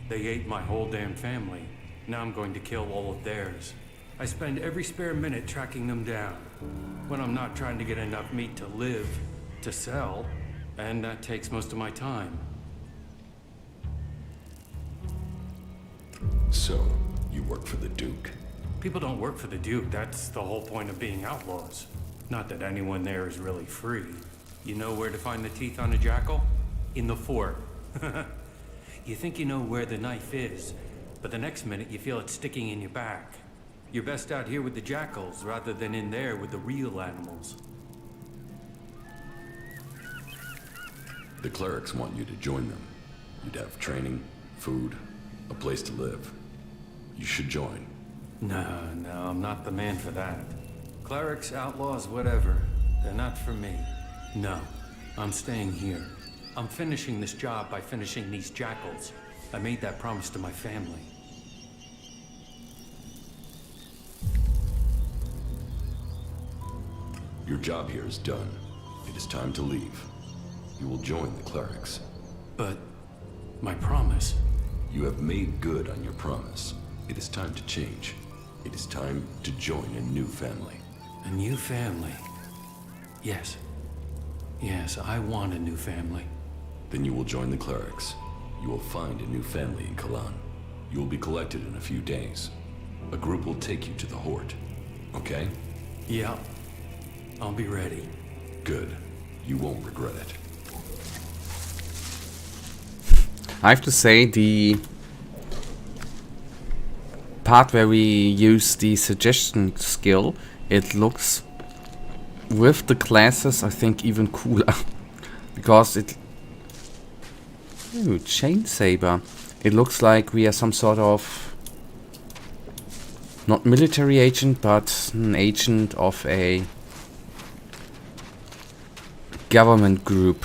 E: They ate my whole damn family. Now I'm going to kill all of theirs. I spend every spare minute tracking them down. When I'm not trying to get enough meat to live, to sell, and that takes most of my time.
C: So, you work for the Duke?
E: People don't work for the Duke. That's the whole point of being outlaws. Not that anyone there is really free. You know where to find the teeth on a jackal? In the fort. You think you know where the knife is, but the next minute you feel it sticking in your back. You're best out here with the jackals rather than in there with the real animals.
C: The clerics want you to join them. You'd have training, food, a place to live. You should join.
E: No, I'm not the man for that. Clerics, outlaws, whatever. They're not for me. No, I'm staying here. I'm finishing this job by finishing these jackals. I made that promise to my family.
C: Your job here is done. It is time to leave. You will join the clerics.
E: But my promise.
C: You have made good on your promise. It is time to change. It is time to join a new family.
E: A new family? Yes. Yes, I want a new family.
C: Then you will join the clerics. You will find a new family in Kalan. You will be collected in a few days. A group will take you to the Horde. Okay?
E: Yeah. I'll be ready.
C: Good. You won't regret it.
B: I have to say, the part where we use the suggestion skill, it looks, with the classes, I think even cooler. Because it... Ooh, chain saber. It looks like we are some sort of... not military agent, but an agent of a government group.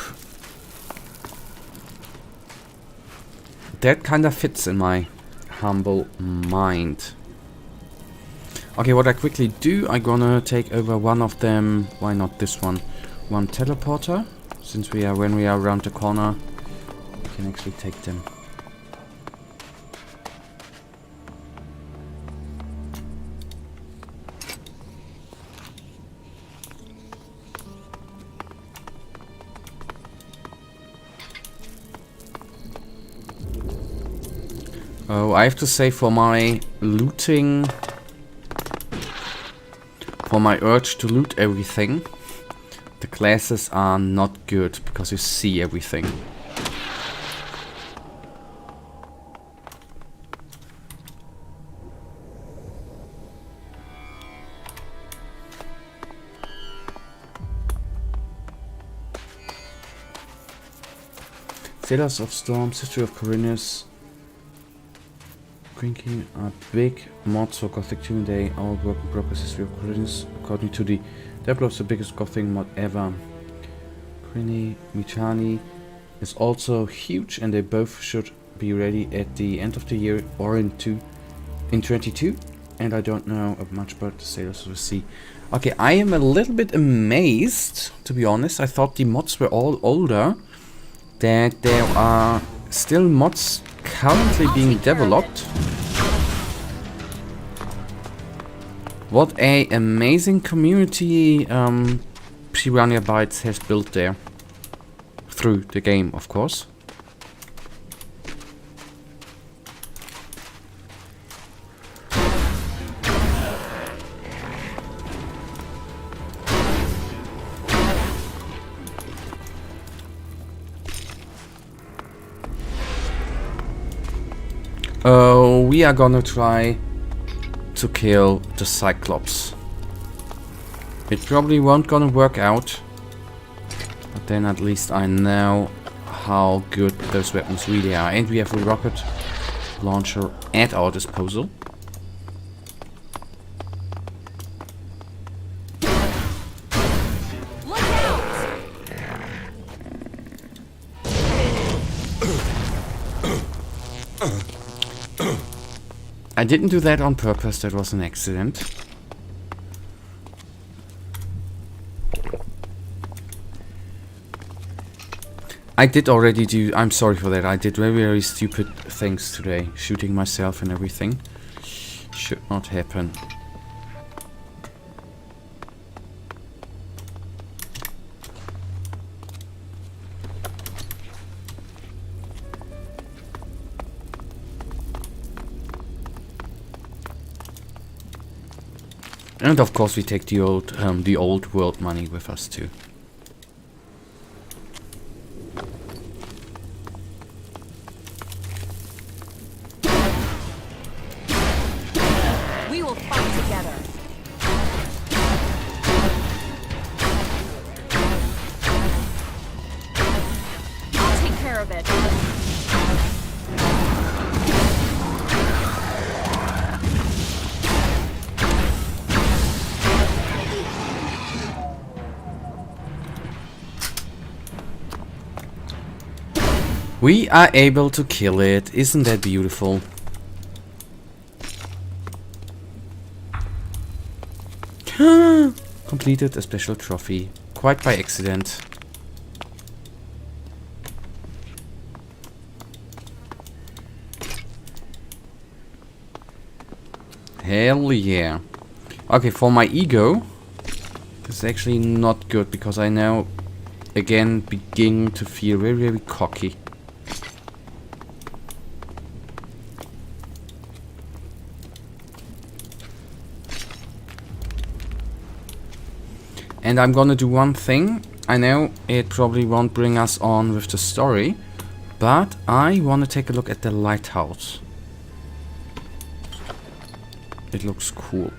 B: That kind of fits in my humble mind. Okay, what I quickly do, I'm gonna take over one of them. Why not this one? One teleporter. Since when we are around the corner, we can actually take them. Oh, I have to say, for my looting, for my urge to loot everything, the classes are not good because you see everything. Sailors of Storms, History of Corinus. Drinking a big mods for Gothic 2 Day, our work in progress history of Corinus, according to the developers, the biggest Gothic mod ever. Corini Michani is also huge, and they both should be ready at the end of the year or in 22. And I don't know much about the Sailors of the Sea. Okay, I am a little bit amazed, to be honest. I thought the mods were all older, that there are still mods currently being developed. What a amazing community Piranha Bytes has built there. Through the game, of course. We are gonna try to kill the Cyclops. It probably won't gonna work out, but then at least I know how good those weapons really are. And we have a rocket launcher at our disposal. I didn't do that on purpose, that was an accident. I did already do, I'm sorry for that, I did very, very stupid things today. Shooting myself and everything. Should not happen.
A: And of course we take the old world money with us too.
H: We will fight together. I'll take care of it.
A: We are able to kill it. Isn't that beautiful? Completed a special trophy. Quite by accident. Hell yeah. Okay, for my ego, this is actually not good because I now again begin to feel very, very cocky. And I'm gonna do one thing. I know it probably won't bring us on with the story, but I wanna take a look at the lighthouse. It looks cool.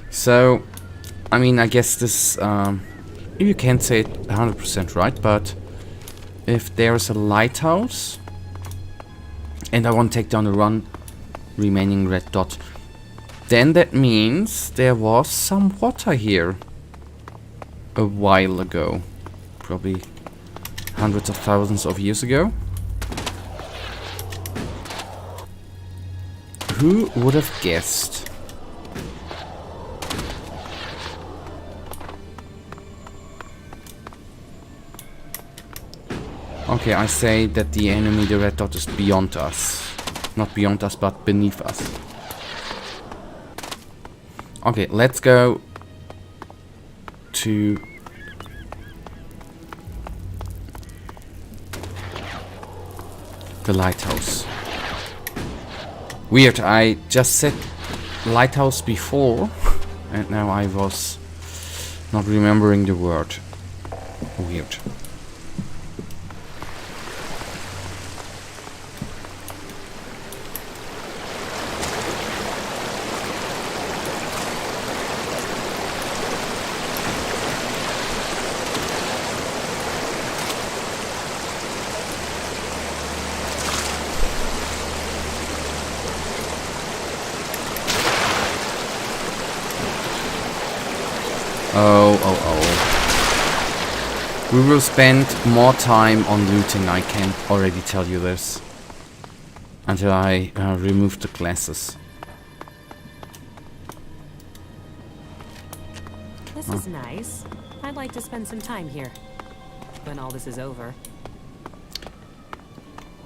A: So, I mean, I guess this, you can't say it 100% right, but if there's a lighthouse, and I want to take down the remaining red dot, then that means there was some water here a while ago. Probably hundreds of thousands of years ago. Who would have guessed? Okay, I say that the enemy, the red dot, is beyond us. Not beyond us, but beneath us. Okay, let's go to the lighthouse. Weird, I just said lighthouse before and now I was not remembering the word. Weird. We will spend more time on looting, I can already tell you this. Until I remove the glasses.
H: This is nice. I'd like to spend some time here. When all this is over.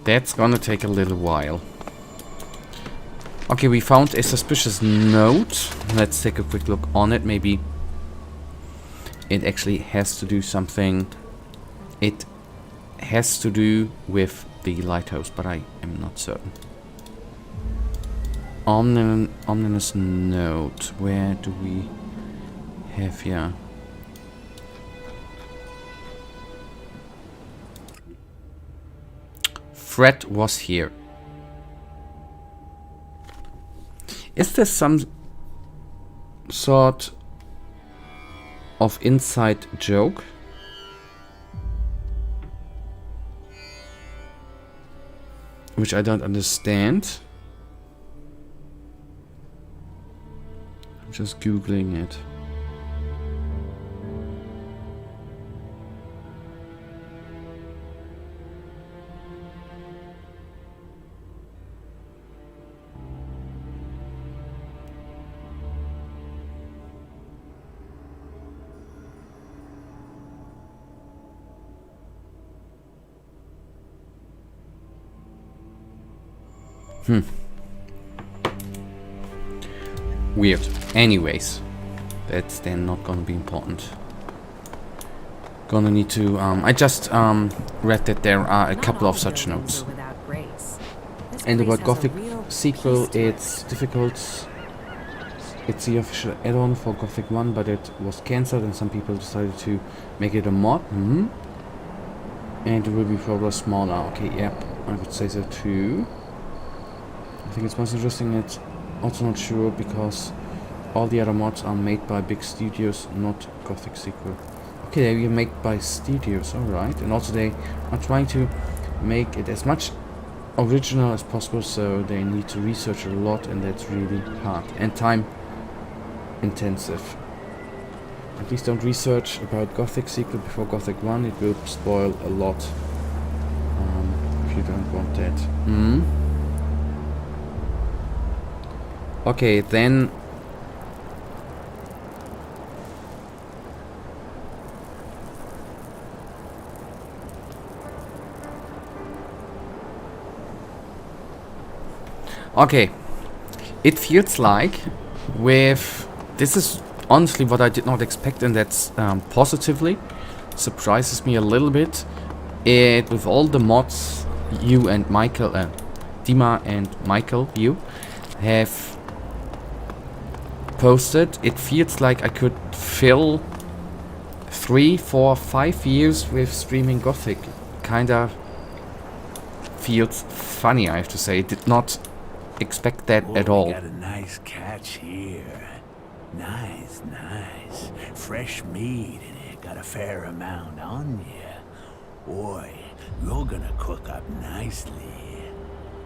A: That's gonna take a little while. Okay, we found a suspicious note. Let's take a quick look on it. Maybe it actually has to do something. It has to do with the lighthouse, but I am not certain. Ominous note. Where do we have here? Fred was here. Is there some sort of inside joke? Which I don't understand. I'm just googling it. Weird. Anyways, that's then not gonna be important. Gonna need to, I just read that there are a couple of such notes. And about Gothic sequel, it's difficult
B: it's the official add-on for Gothic 1, but it was cancelled and some people decided to make it a mod. And it will be probably smaller. Okay, yep, I would say so too. I think it's most interesting. It's also not sure because all the other mods are made by big studios, not Gothic sequel. Okay, they are made by studios, alright. And also they are trying to make it as much original as possible, so they need to research a lot, and that's really hard and time intensive. And please don't research about Gothic sequel before Gothic 1, it will spoil a lot. If you don't want that. Okay, then okay, it feels like this is honestly what I did not expect, and that's positively surprises me a little bit. With all the mods you and Michael, Dima and Michael, you have posted, it feels like I could fill 3, 4, 5 years with streaming Gothic. Kinda feels funny, I have to say. Did not expect that at all.
I: Got a nice catch here. Nice. Fresh meat, and it got a fair amount on you. Boy, you're gonna cook up nicely.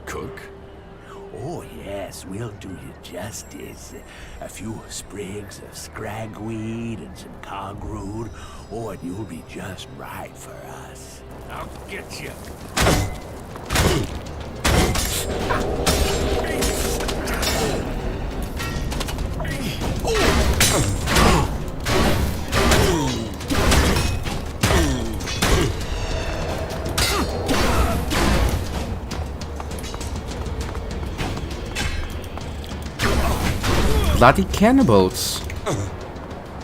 C: Cook?
I: Oh yes, we'll do you justice. A few sprigs of scragweed and some cogroot. Oh, and you'll be just right for us. I'll get you.
B: Bloody cannibals.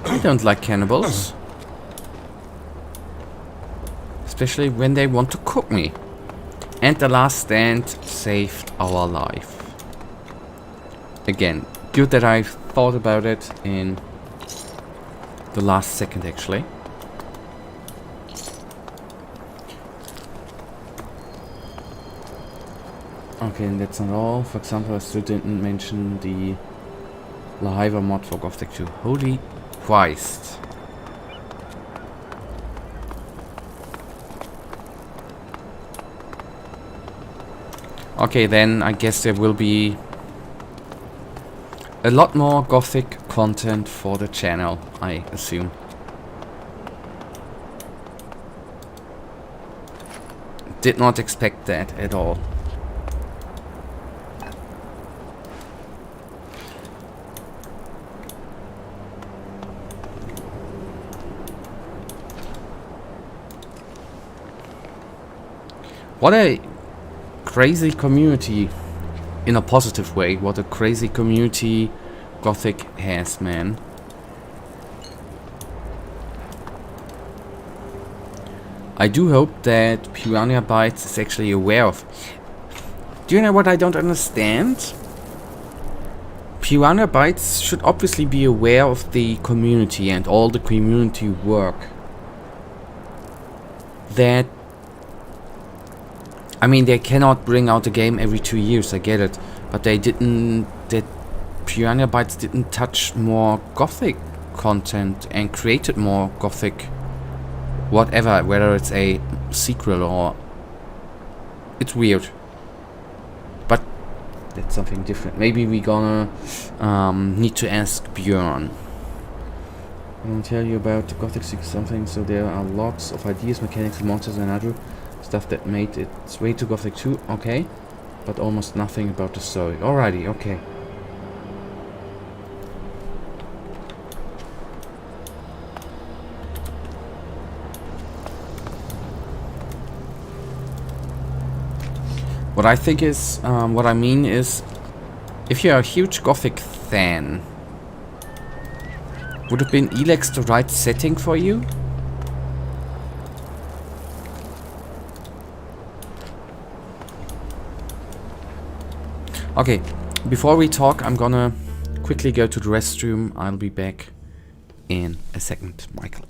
B: I don't like cannibals. Especially when they want to cook me. And the last stand saved our life. Again, good that I thought about it in the last second actually. Okay, and that's not all. For example, I still didn't mention the Lahiva mod for Gothic 2. Holy Christ. Okay, then I guess there will be a lot more Gothic content for the channel, I assume. Did not expect that at all. What a crazy community, in a positive way. What a crazy community Gothic has, man. I do hope that Piranha Bytes is actually aware of. Do you know what I don't understand? Piranha Bytes should obviously be aware of the community and all the community work. That, I mean, they cannot bring out a game every 2 years, I get it. But they didn't, that Piranha Bytes didn't touch more Gothic content and created more Gothic whatever, whether it's a sequel or... It's weird. But that's something different. Maybe we gonna need to ask Björn. I'm gonna tell you about Gothic 6 something. So there are lots of ideas, mechanics, monsters and other stuff that made its way to Gothic 2, okay. But almost nothing about the story. Alrighty, okay. What I think is, what I mean is, if you're a huge Gothic fan, would have been ELEX the right setting for you? Okay, before we talk, I'm gonna quickly go to the restroom. I'll be back in a second, Michael.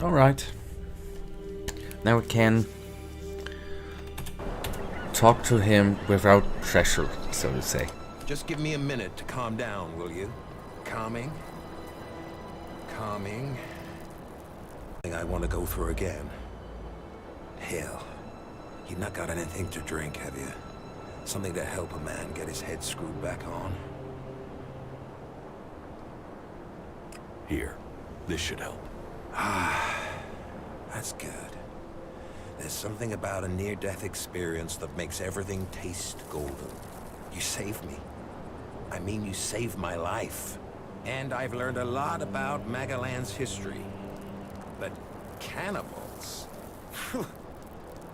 B: Alright. Now we can talk to him without pressure, so to say.
G: Just give me a minute to calm down, will you? Calming. Calming. Thing I want to go through again. Hell. You've not got anything to drink, have you? Something to help a man get his head screwed back on.
C: Here. This should help.
G: That's good. There's something about a near-death experience that makes everything taste golden. You saved me. I mean, you saved my life. And I've learned a lot about Magalan's history. But cannibals?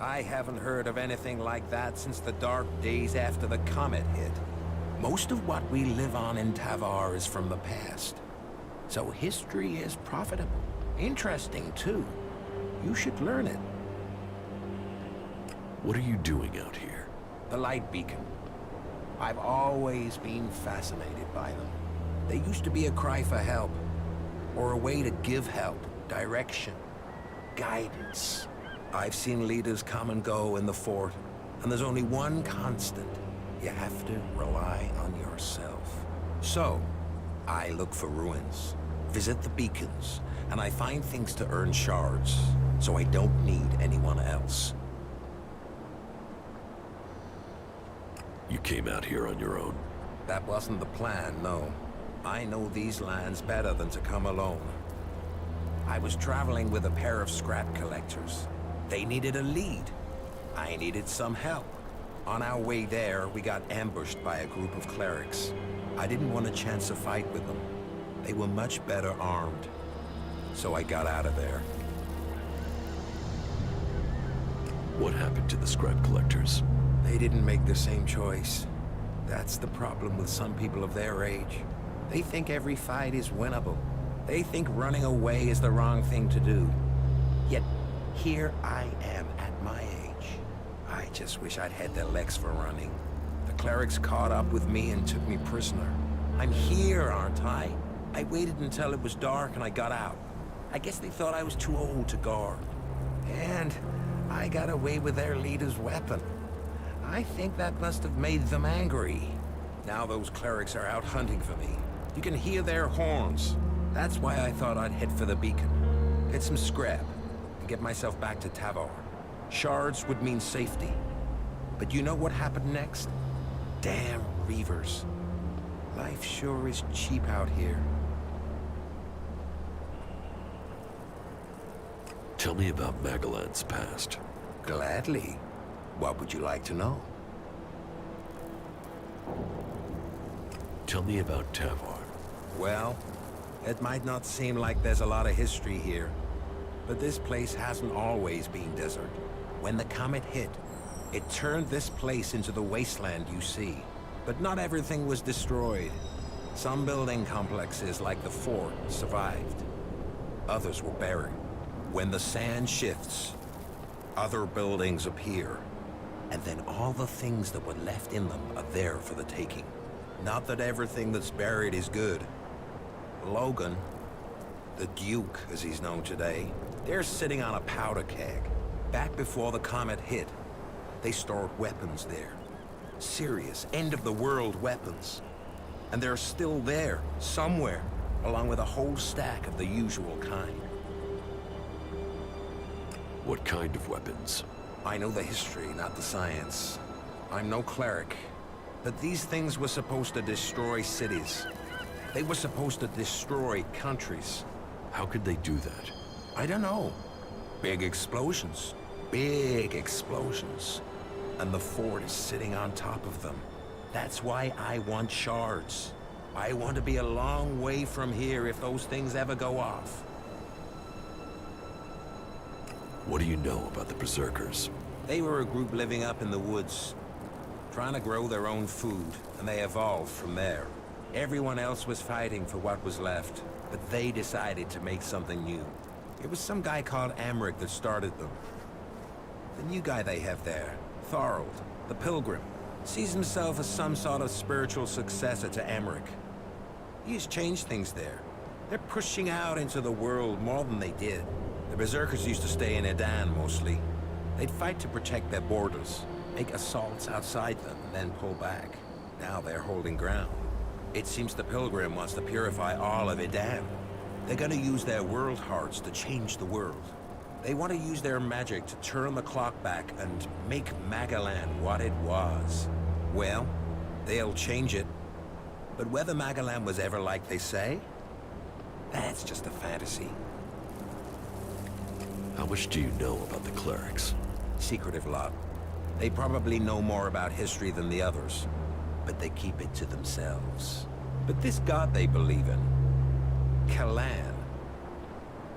G: I haven't heard of anything like that since the dark days after the comet hit. Most of what we live on in Tavar is from the past. So history is profitable. Interesting, too. You should learn it.
C: What are you doing out here?
G: The light beacon. I've always been fascinated by them. They used to be a cry for help, or a way to give help, direction, guidance. I've seen leaders come and go in the fort, and there's only one constant. You have to rely on yourself. So, I look for ruins, visit the beacons, and I find things to earn shards, so I don't need anyone else.
C: You came out here on your own?
G: That wasn't the plan, no. I know these lands better than to come alone. I was traveling with a pair of scrap collectors. They needed a lead. I needed some help. On our way there, we got ambushed by a group of clerics. I didn't want a chance to fight with them. They were much better armed. So I got out of there.
C: What happened to the scrap collectors?
G: They didn't make the same choice. That's the problem with some people of their age. They think every fight is winnable. They think running away is the wrong thing to do. Yet, here I am at my age. I just wish I'd had their legs for running. The clerics caught up with me and took me prisoner. I'm here, aren't I? I waited until it was dark and I got out. I guess they thought I was too old to guard. And I got away with their leader's weapon. I think that must have made them angry. Now those clerics are out hunting for me. You can hear their horns. That's why I thought I'd head for the beacon. Get some scrap, and get myself back to Tavar. Shards would mean safety. But you know what happened next? Damn Reavers. Life sure is cheap out here.
C: Tell me about Magalan's past.
G: Gladly. What would you like to know?
C: Tell me about Tavar.
G: Well, it might not seem like there's a lot of history here, but this place hasn't always been desert. When the comet hit, it turned this place into the wasteland you see. But not everything was destroyed. Some building complexes, like the fort, survived. Others were buried. When the sand shifts, other buildings appear. And then all the things that were left in them are there for the taking. Not that everything that's buried is good. Logan, the Duke as he's known today, they're sitting on a powder keg. Back before the comet hit, they stored weapons there. Serious, end-of-the-world weapons. And they're still there, somewhere, along with a whole stack of the usual kind.
C: What kind of weapons?
G: I know the history, not the science. I'm no cleric. But these things were supposed to destroy cities. They were supposed to destroy countries.
C: How could they do that?
G: I don't know. Big explosions. Big explosions. And the fort is sitting on top of them. That's why I want shards. I want to be a long way from here if those things ever go off.
C: What do you know about the Berserkers?
G: They were a group living up in the woods, trying to grow their own food, and they evolved from there. Everyone else was fighting for what was left, but they decided to make something new. It was some guy called Amric that started them. The new guy they have there, Thorold, the Pilgrim, sees himself as some sort of spiritual successor to Amric. He's changed things there. They're pushing out into the world more than they did. The Berserkers used to stay in Edan mostly. They'd fight to protect their borders, make assaults outside them, and then pull back. Now they're holding ground. It seems the Pilgrim wants to purify all of Edan. They're gonna use their world hearts to change the world. They want to use their magic to turn the clock back and make Magalan what it was. Well, they'll change it. But whether Magalan was ever like they say, that's just a fantasy.
C: How much do you know about the Clerics?
G: Secretive lot. They probably know more about history than the others, but they keep it to themselves. But this god they believe in, Kalan,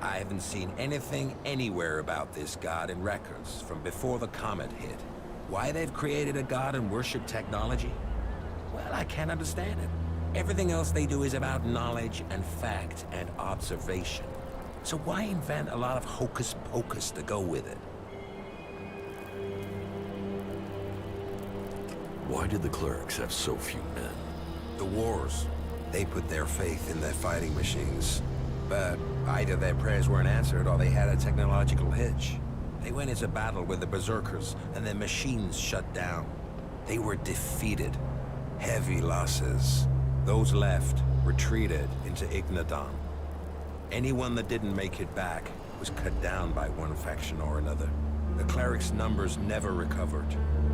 G: I haven't seen anything anywhere about this god in records from before the comet hit. Why they've created a god and worship technology? Well, I can't understand it. Everything else they do is about knowledge and fact and observation. So why invent a lot of hocus pocus to go with it?
C: Why did the Clerics have so few men?
G: The wars. They put their faith in their fighting machines. But either their prayers weren't answered or they had a technological hitch. They went into battle with the Berserkers and their machines shut down. They were defeated. Heavy losses. Those left retreated into Ignadon. Anyone that didn't make it back was cut down by one faction or another. The Clerics' numbers never recovered.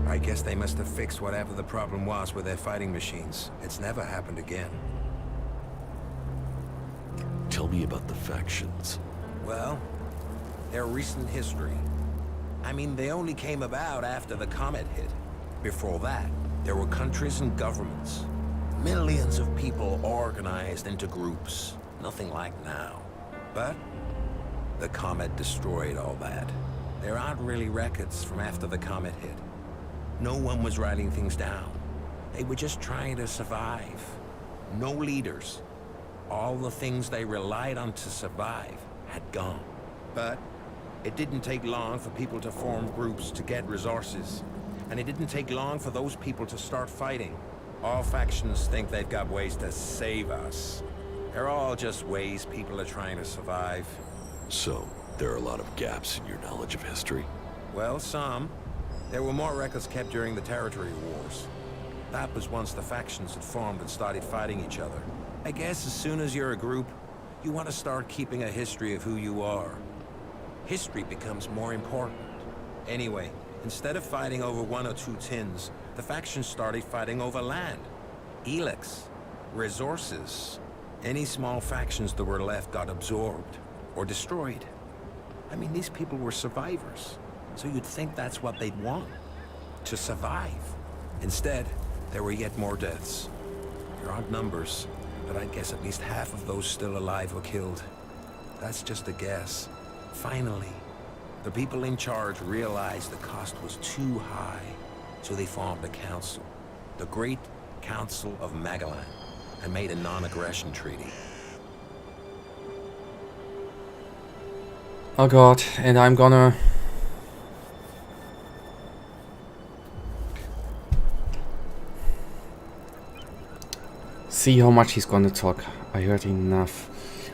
G: I guess they must have fixed whatever the problem was with their fighting machines. It's never happened again.
C: Tell me about the factions.
G: Well, they're recent history. I mean, they only came about after the comet hit. Before that, there were countries and governments. Millions of people organized into groups. Nothing like now. But the comet destroyed all that. There aren't really records from after the comet hit. No one was writing things down. They were just trying to survive. No leaders. All the things they relied on to survive had gone. But it didn't take long for people to form groups to get resources. And it didn't take long for those people to start fighting. All factions think they've got ways to save us. They're all just ways people are trying to survive.
C: So, there are a lot of gaps in your knowledge of history?
G: Well, some. There were more records kept during the territory wars. That was once the factions had formed and started fighting each other. I guess as soon as you're a group, you want to start keeping a history of who you are. History becomes more important. Anyway, instead of fighting over 1 or 2 tins, the factions started fighting over land. ELEX. Resources. Any small factions that were left got absorbed or destroyed. I mean, these people were survivors, so you'd think that's what they'd want, to survive. Instead, there were yet more deaths. There aren't numbers, but I'd guess at least half of those still alive were killed. That's just a guess. Finally, the people in charge realized the cost was too high, so they formed a council, the Great Council of Magalan, and made a non-aggression treaty.
B: Oh god, and I'm gonna... see how much he's gonna talk. I heard enough.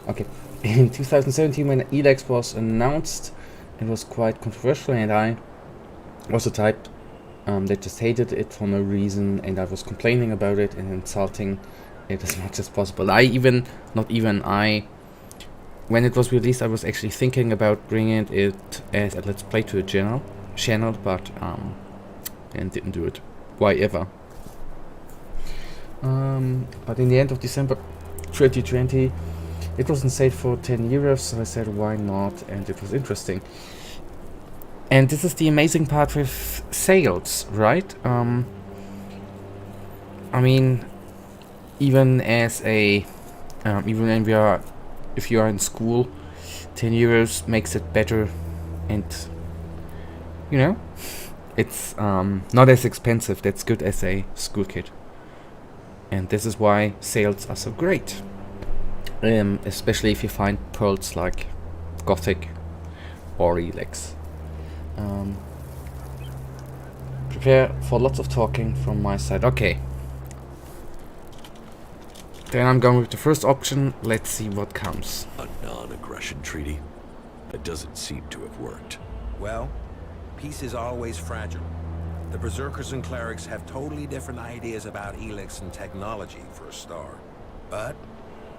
B: Okay, in 2017 when ELEX was announced, it was quite controversial, and I was the type that just hated it for no reason, and I was complaining about it and insulting it as much as possible. When it was released, I was actually thinking about bringing it as a Let's Play to a channel, but and didn't do it. Why ever? But in the end of December 2020, it was on sale for 10 euros, so I said why not, and it was interesting. And this is the amazing part with sales, right? I mean, even as a, even when if you are in school, 10 euros makes it better, and you know, it's not as expensive. That's good as a school kid, and this is why sales are so great. Especially if you find pearls like Gothic or ELEX. Prepare for lots of talking from my side. Okay. Then I'm going with the first option. Let's see what comes.
C: A non-aggression treaty? That doesn't seem to have worked.
G: Well, peace is always fragile. The Berserkers and Clerics have totally different ideas about ELEX and technology, for a start. But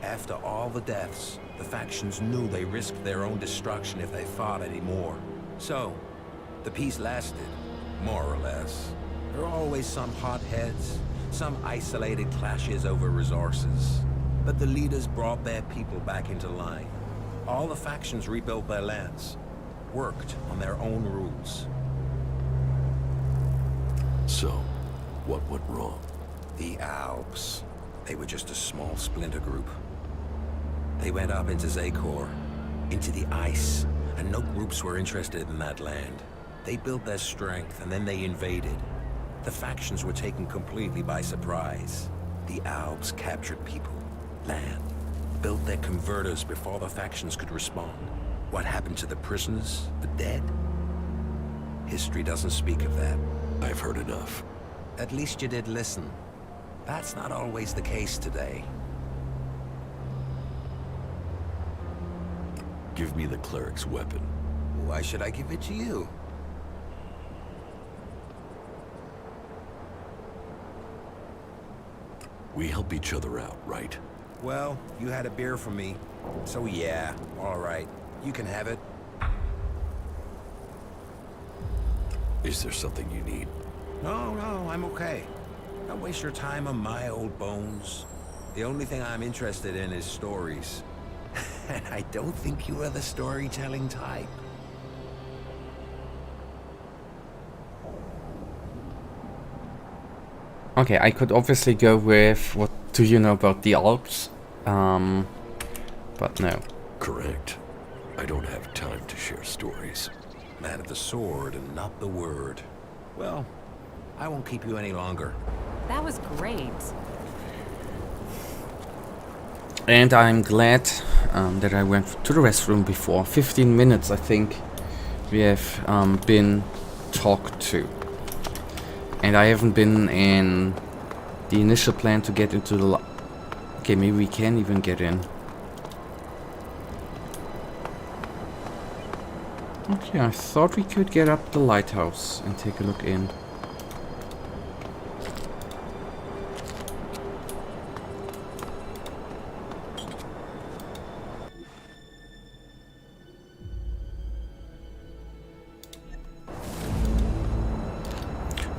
G: after all the deaths, the factions knew they risked their own destruction if they fought anymore. So, the peace lasted, more or less. There are always some hotheads, some isolated clashes over resources. But the leaders brought their people back into line. All the factions rebuilt their lands, worked on their own rules.
C: So, what went wrong?
G: The Alps. They were just a small splinter group. They went up into Zakor, into the ice, and no groups were interested in that land. They built their strength, and then they invaded. The factions were taken completely by surprise. The Alps captured people, land, built their converters before the factions could respond. What happened to the prisoners, the dead? History doesn't speak of that.
C: I've heard enough.
G: At least you did listen. That's not always the case today.
C: Give me the Cleric's weapon.
G: Why should I give it to you?
C: We help each other out, right?
G: Well, you had a beer from me, so yeah, all right. You can have it.
C: Is there something you need?
G: No, I'm okay. Don't waste your time on my old bones. The only thing I'm interested in is stories. And I don't think you are the storytelling type.
B: Okay, I could obviously go with what do you know about the Alps? But no.
C: Correct. I don't have time to share stories.
G: Man of the sword and not the word. Well, I won't keep you any longer.
H: That was great.
B: And I'm glad that I went to the restroom before. 15 minutes, I think, we have been talked to. And I haven't been in the initial plan to get into the... Okay, maybe we can even get in. Okay, I thought we could get up the lighthouse and take a look in.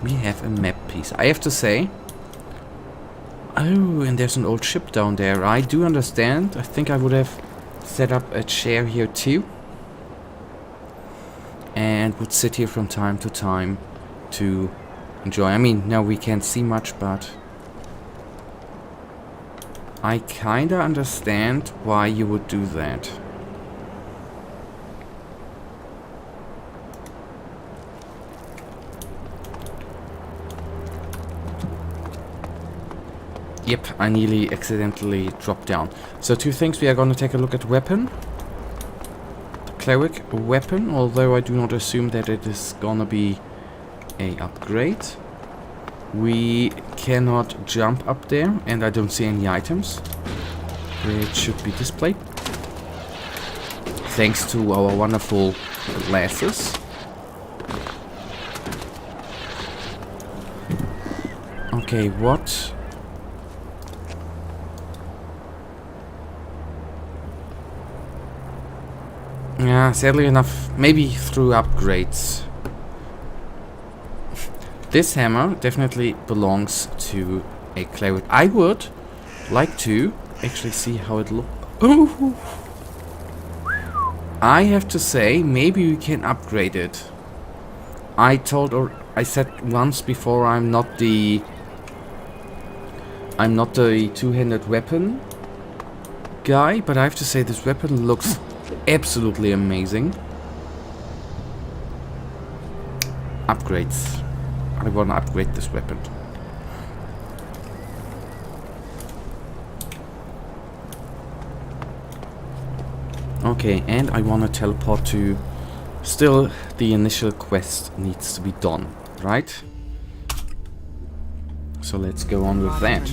B: We have a map piece. I have to say... Oh, and there's an old ship down there. I do understand. I think I would have set up a chair here too. And would sit here from time to time to enjoy. I mean, now we can't see much, but... I kinda understand why you would do that. Yep, I nearly accidentally dropped down. So two things, we are gonna take a look at weapon. The cleric weapon, although I do not assume that it is gonna be a upgrade. We cannot jump up there, and I don't see any items which should be displayed. Thanks to our wonderful glasses. Okay, what? Yeah, sadly enough, maybe through upgrades. This hammer definitely belongs to a cleric. I would like to actually see how it looks. Oh! I have to say, maybe we can upgrade it. I said once before, I'm not the two-handed weapon guy, but I have to say this weapon looks absolutely amazing. Upgrades. I want to upgrade this weapon. Okay, and I want to teleport to... Still, the initial quest needs to be done, right? So let's go on with that.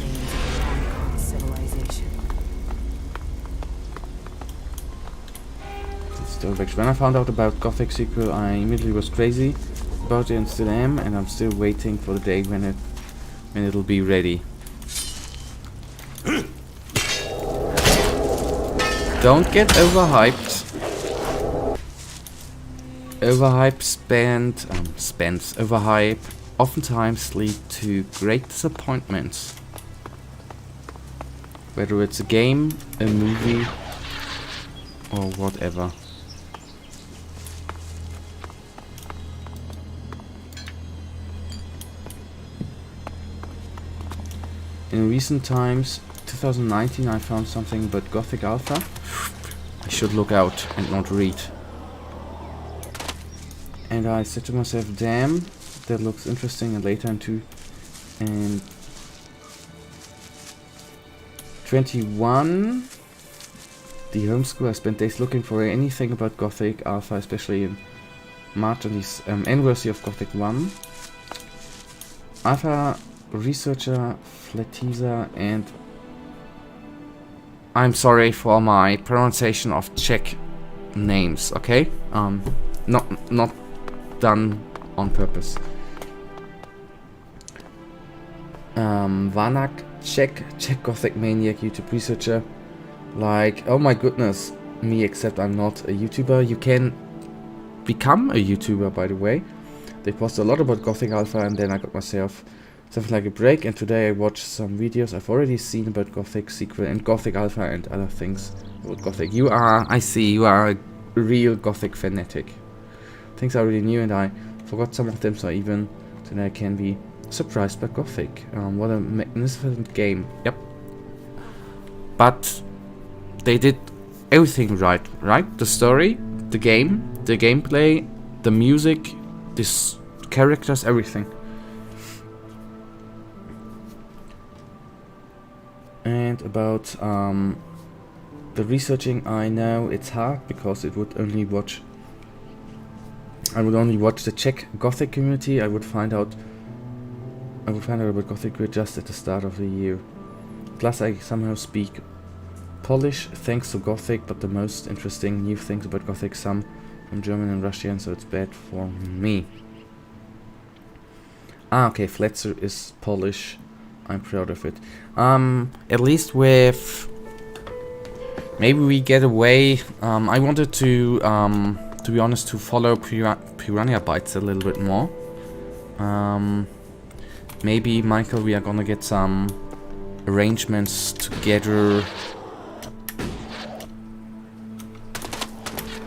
B: When I found out about Gothic sequel, I immediately was crazy about it and still am, and I'm still waiting for the day when it'll be ready. Don't get overhyped. Overhype oftentimes lead to great disappointments. Whether it's a game, a movie, or whatever. In recent times, 2019, I found something about Gothic Alpha. I should look out and not read. And I said to myself, damn, that looks interesting, and later into... And 21, the homeschool, I spent days looking for anything about Gothic Alpha, especially in March on the anniversary of Gothic 1. Alpha researcher Fletiza, and I'm sorry for my pronunciation of Czech names, okay? Not done on purpose. Vanak, Czech Gothic maniac YouTube researcher. Like, oh my goodness me, except I'm not a YouTuber. You can become a YouTuber, by the way. They post a lot about Gothic Alpha, and then I got myself something like a break, and today I watched some videos I've already seen about Gothic sequel and Gothic Alpha and other things about Gothic. I see, you are a real Gothic fanatic. Things I already knew, and I forgot some of them, so even today I can be surprised by Gothic. What a magnificent game. Yep. But they did everything right? The story, the game, the gameplay, the music, the characters, everything. And about the researching, I know it's hard because it would only watch. I would only watch the Czech Gothic community. I would find out about Gothic just at the start of the year. Plus, I somehow speak Polish thanks to Gothic, but the most interesting new things about Gothic some from German and Russian, so it's bad for me. Okay, Fletzer is Polish. I'm proud of it. At least with... Maybe we get away... I wanted to be honest, to follow Piranha Bytes a little bit more. Maybe, Michael, we are gonna get some arrangements together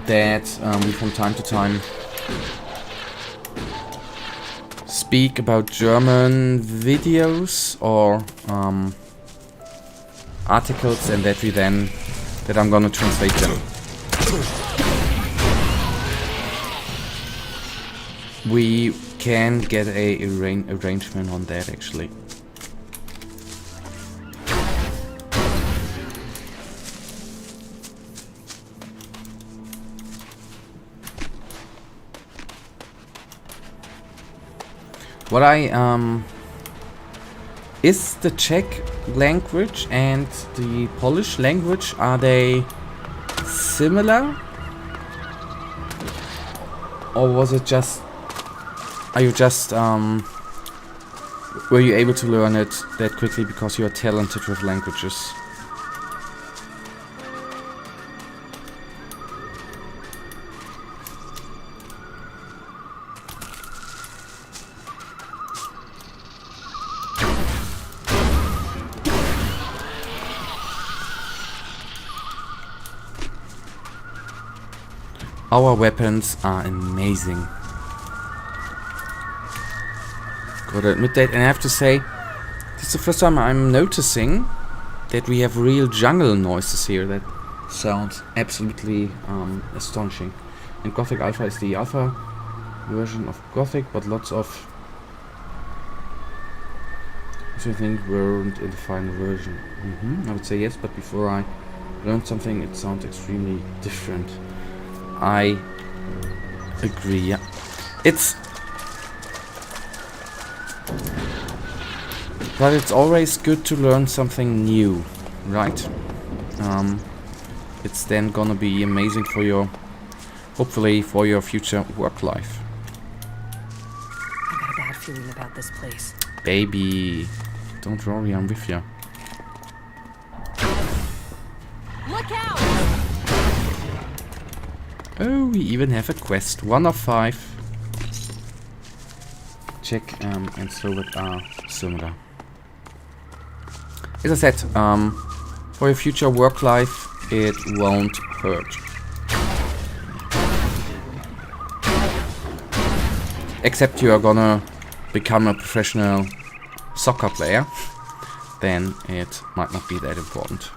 B: that we from time to time speak about German videos or articles, and that I'm gonna translate them. We can get a arrangement on that, actually. What I is the Czech language and the Polish language, are they similar? Or was it just, are you just were you able to learn it that quickly because you're talented with languages? Our weapons are amazing. Gotta admit that, and I have to say, this is the first time I'm noticing that we have real jungle noises here that sound absolutely astonishing. And Gothic Alpha is the alpha version of Gothic, but lots of I think weren't in the final version. I would say yes, but before I learned something, it sounds extremely different. I agree, yeah. But it's always good to learn something new, right? It's then gonna be amazing for your, hopefully for your future work life.
H: I got a bad feeling about this place.
B: Baby, don't worry, I'm with you.
H: Look out!
B: Oh, we even have a quest. 1 of 5. Check and Slovak are similar. As I said, for your future work life, it won't hurt. Except you are gonna become a professional soccer player, then it might not be that important.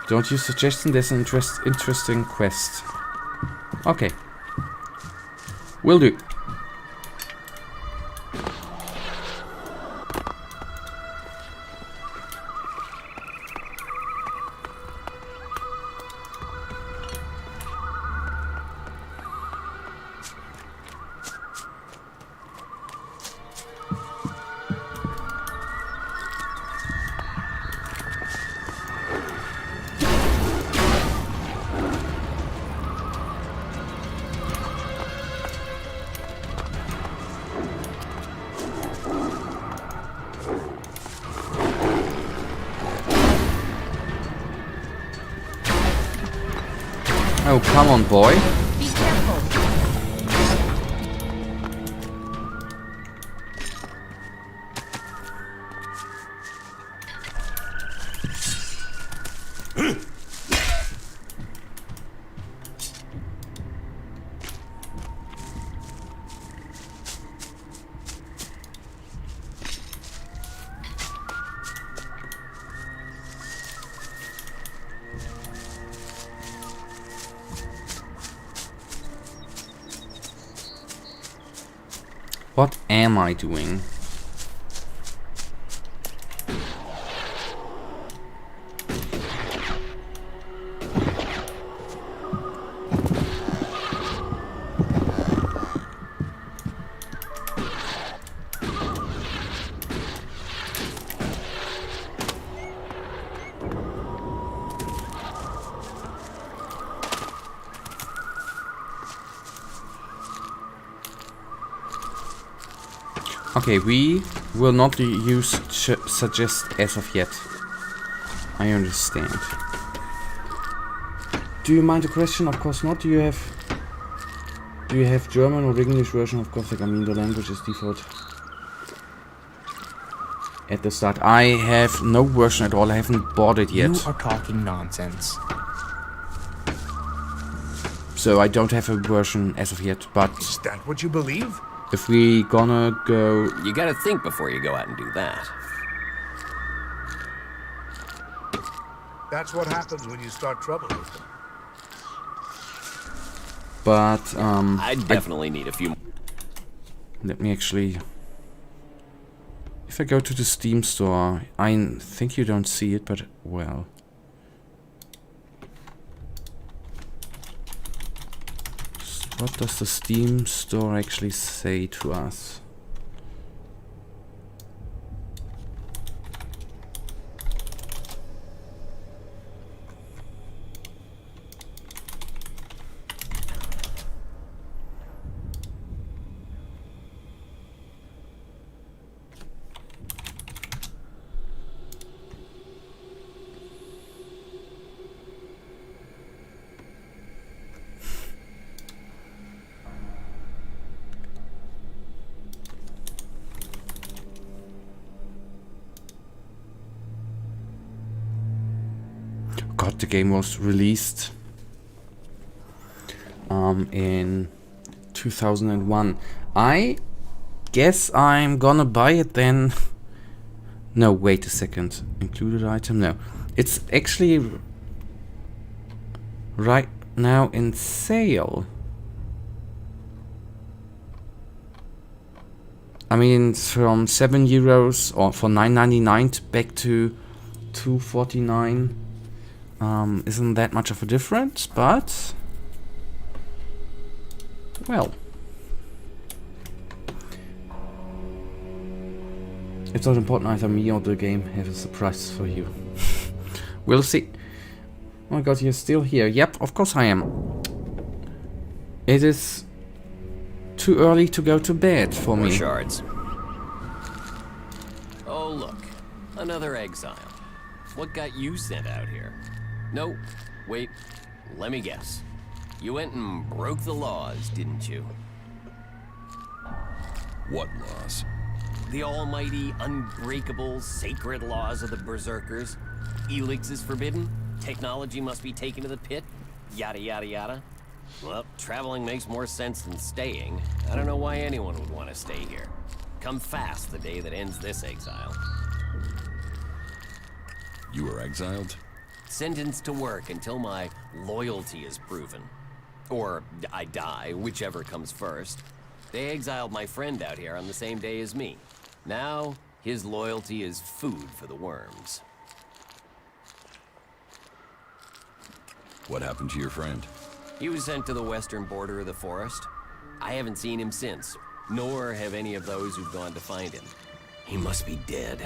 B: Don't use suggestion, there's an interesting quest. Okay. Will do. Oh, come on, boy.
H: Be careful.
B: What am I doing? Okay, we will not use suggest as of yet. I understand. Do you mind a question? Of course not. Do you have German or English version of Gothic? I mean, the language is default at the start. I have no version at all. I haven't bought it yet.
J: You are talking nonsense.
B: So I don't have a version as of yet, but
I: Is that what you believe?
B: if we gonna go...
F: You gotta think before you go out and do that.
I: That's what happens when you start trouble with them.
B: But,
F: I definitely need a few.
B: let me actually... If I go to the Steam store, I think you don't see it, but, well... What does the Steam store actually say to us? God, the game was released in 2001. I guess I'm gonna buy it then. No, wait a second. Included item? No. It's actually right now in sale. I mean, it's from €7 or for $9.99 back to $2.49. Isn't that much of a difference, but well, it's not important either me or the game have a surprise for you. We'll see. Oh my god, you're still here. Yep, of course I am. It is too early to go to bed for
F: More
B: me.
F: shards. Oh look, another exile. What got you sent out here? No, wait, let me guess. You went and broke the laws, didn't you?
C: What laws?
F: The almighty, unbreakable, sacred laws of the Berserkers. ELEX is forbidden, technology must be taken to the pit, yada yada yada. Well, traveling makes more sense than staying. I don't know why anyone would want to stay here. Come fast the day that ends this exile.
C: You were exiled?
F: Sentenced to work until my loyalty is proven. Or I die, whichever comes first. They exiled my friend out here on the same day as me. Now, his loyalty is food for the worms.
C: What happened to your friend?
F: He was sent to the western border of the forest. I haven't seen him since, nor have any of those who've gone to find him. He must be dead.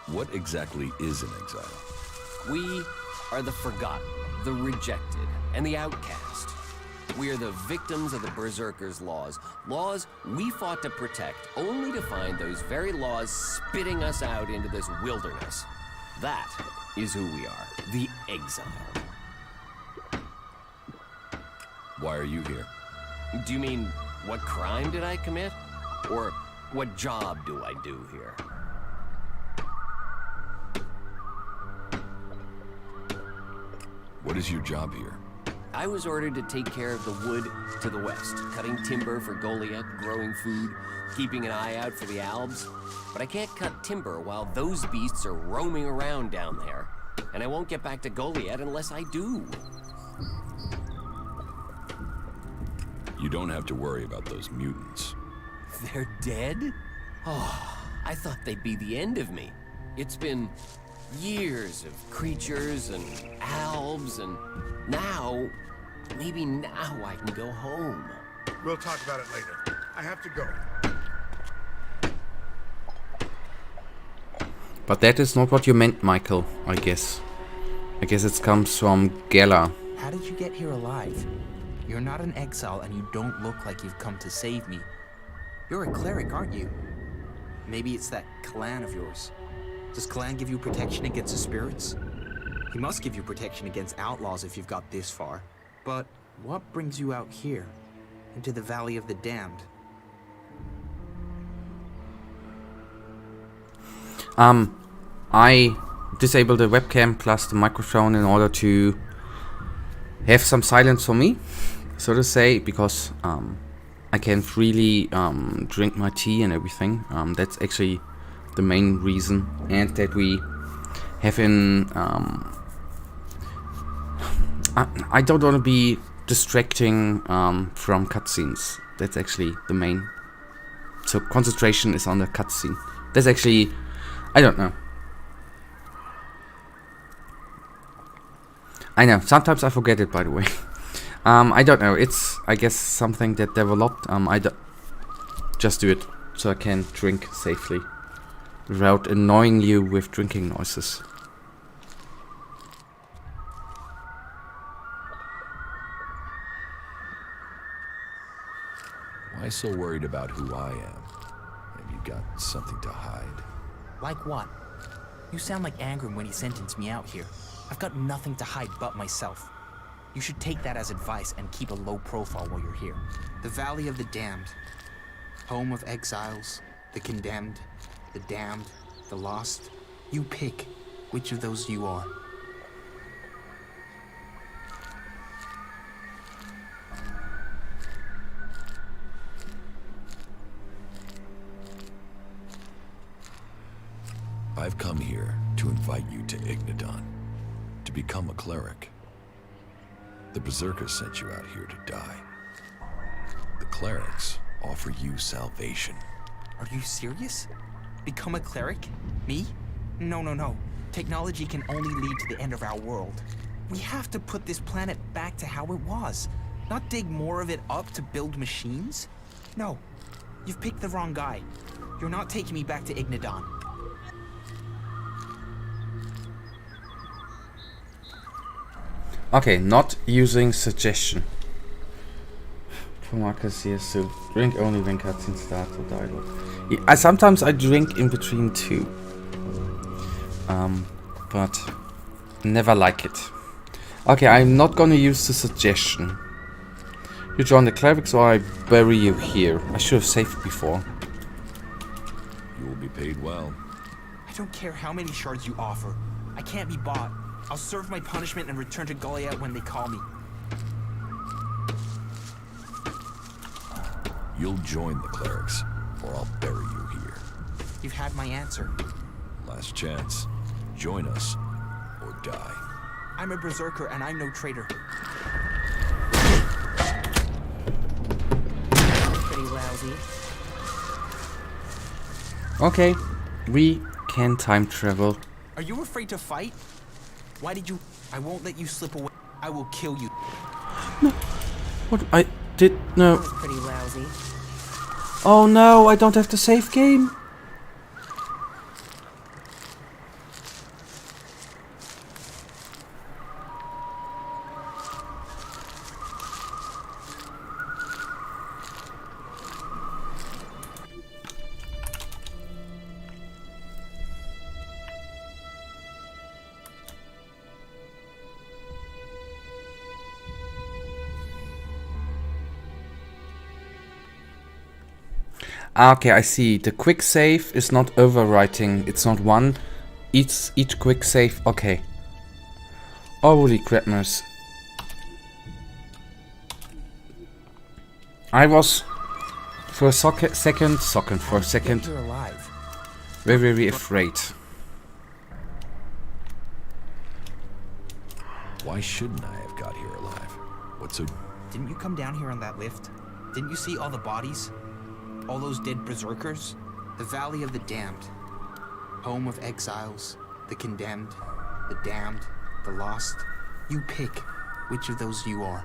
C: What exactly is an exile?
F: We are the forgotten, the rejected, and the outcast. We are the victims of the Berserkers' laws. Laws we fought to protect, only to find those very laws spitting us out into this wilderness. That is who we are, the exile.
C: Why are you here?
F: Do you mean, what crime did I commit? Or what job do I do here?
C: What is your job here?
F: I was ordered to take care of the wood to the west, cutting timber for Goliath, growing food, keeping an eye out for the Albs. But I can't cut timber while those beasts are roaming around down there. And I won't get back to Goliath unless I do.
C: You don't have to worry about those mutants.
F: They're dead? Oh, I thought they'd be the end of me. It's been years of creatures and Albs, and now, maybe now I can go home.
J: We'll talk about it later. I have to go.
B: But that is not what you meant, Michael, I guess. I guess it comes from Gela.
K: How did you get here alive? You're not an exile and you don't look like you've come to save me. You're a cleric, aren't you? Maybe it's that clan of yours. Does clan give you protection against the spirits? He must give you protection against outlaws if you've got this far. But what brings you out here, into the Valley of the Damned?
B: I disabled the webcam plus the microphone in order to have some silence for me, so to say, because I can freely drink my tea and everything. That's actually the main reason, and that we have in I don't want to be distracting from cutscenes. That's actually the main. So concentration is on the cutscene. That's actually, I don't know. I know, sometimes I forget it, by the way. I don't know, it's, I guess, something that developed. Just do it so I can drink safely without annoying you with drinking noises.
C: Why so worried about who I am? Have you got something to hide?
K: Like what? You sound like Angrim when he sentenced me out here. I've got nothing to hide but myself. You should take that as advice and keep a low profile while you're here. The Valley of the Damned. Home of exiles, the condemned, the damned, the lost. You pick which of those you are.
C: I've come here to invite you to Ignadon, to become a cleric. The Berserkers sent you out here to die. The Clerics offer you salvation.
K: Are you serious? Become a cleric? Me? No, no, no. Technology can only lead to the end of our world. We have to put this planet back to how it was, not dig more of it up to build machines. No, you've picked the wrong guy. You're not taking me back to Ignadon.
B: Okay, not using suggestion. For Marcus, yes, so drink only when cutscene starts or dialogue. Sometimes I drink in between too. But never like it. Okay, I'm not gonna use the suggestion. You join the Clerics or I bury you here. I should have saved before.
C: You will be paid well.
K: I don't care how many shards you offer. I can't be bought. I'll serve my punishment and return to Goliath when they call me.
C: You'll join the Clerics, or I'll bury you here.
K: You've had my answer.
C: Last chance. Join us, or die.
K: I'm a berserker and I'm no traitor.
H: Pretty lousy.
B: Okay, we can time travel.
K: Are you afraid to fight? Why did you... I won't let you slip away. I will kill you.
B: No. What? I did... No.
H: That was pretty lousy.
B: Oh no, I don't have the save game. Okay, I see. The quick save is not overwriting. It's not one. Each quick save. Okay. Holy crapness. I was for a second,
K: You're alive.
B: very, very afraid.
C: Why shouldn't I have got here alive? What's so...
K: Didn't you come down here on that lift? Didn't you see all the bodies? All those dead berserkers? The Valley of the Damned. Home of exiles, the condemned, the damned, the lost. You pick which of those you are.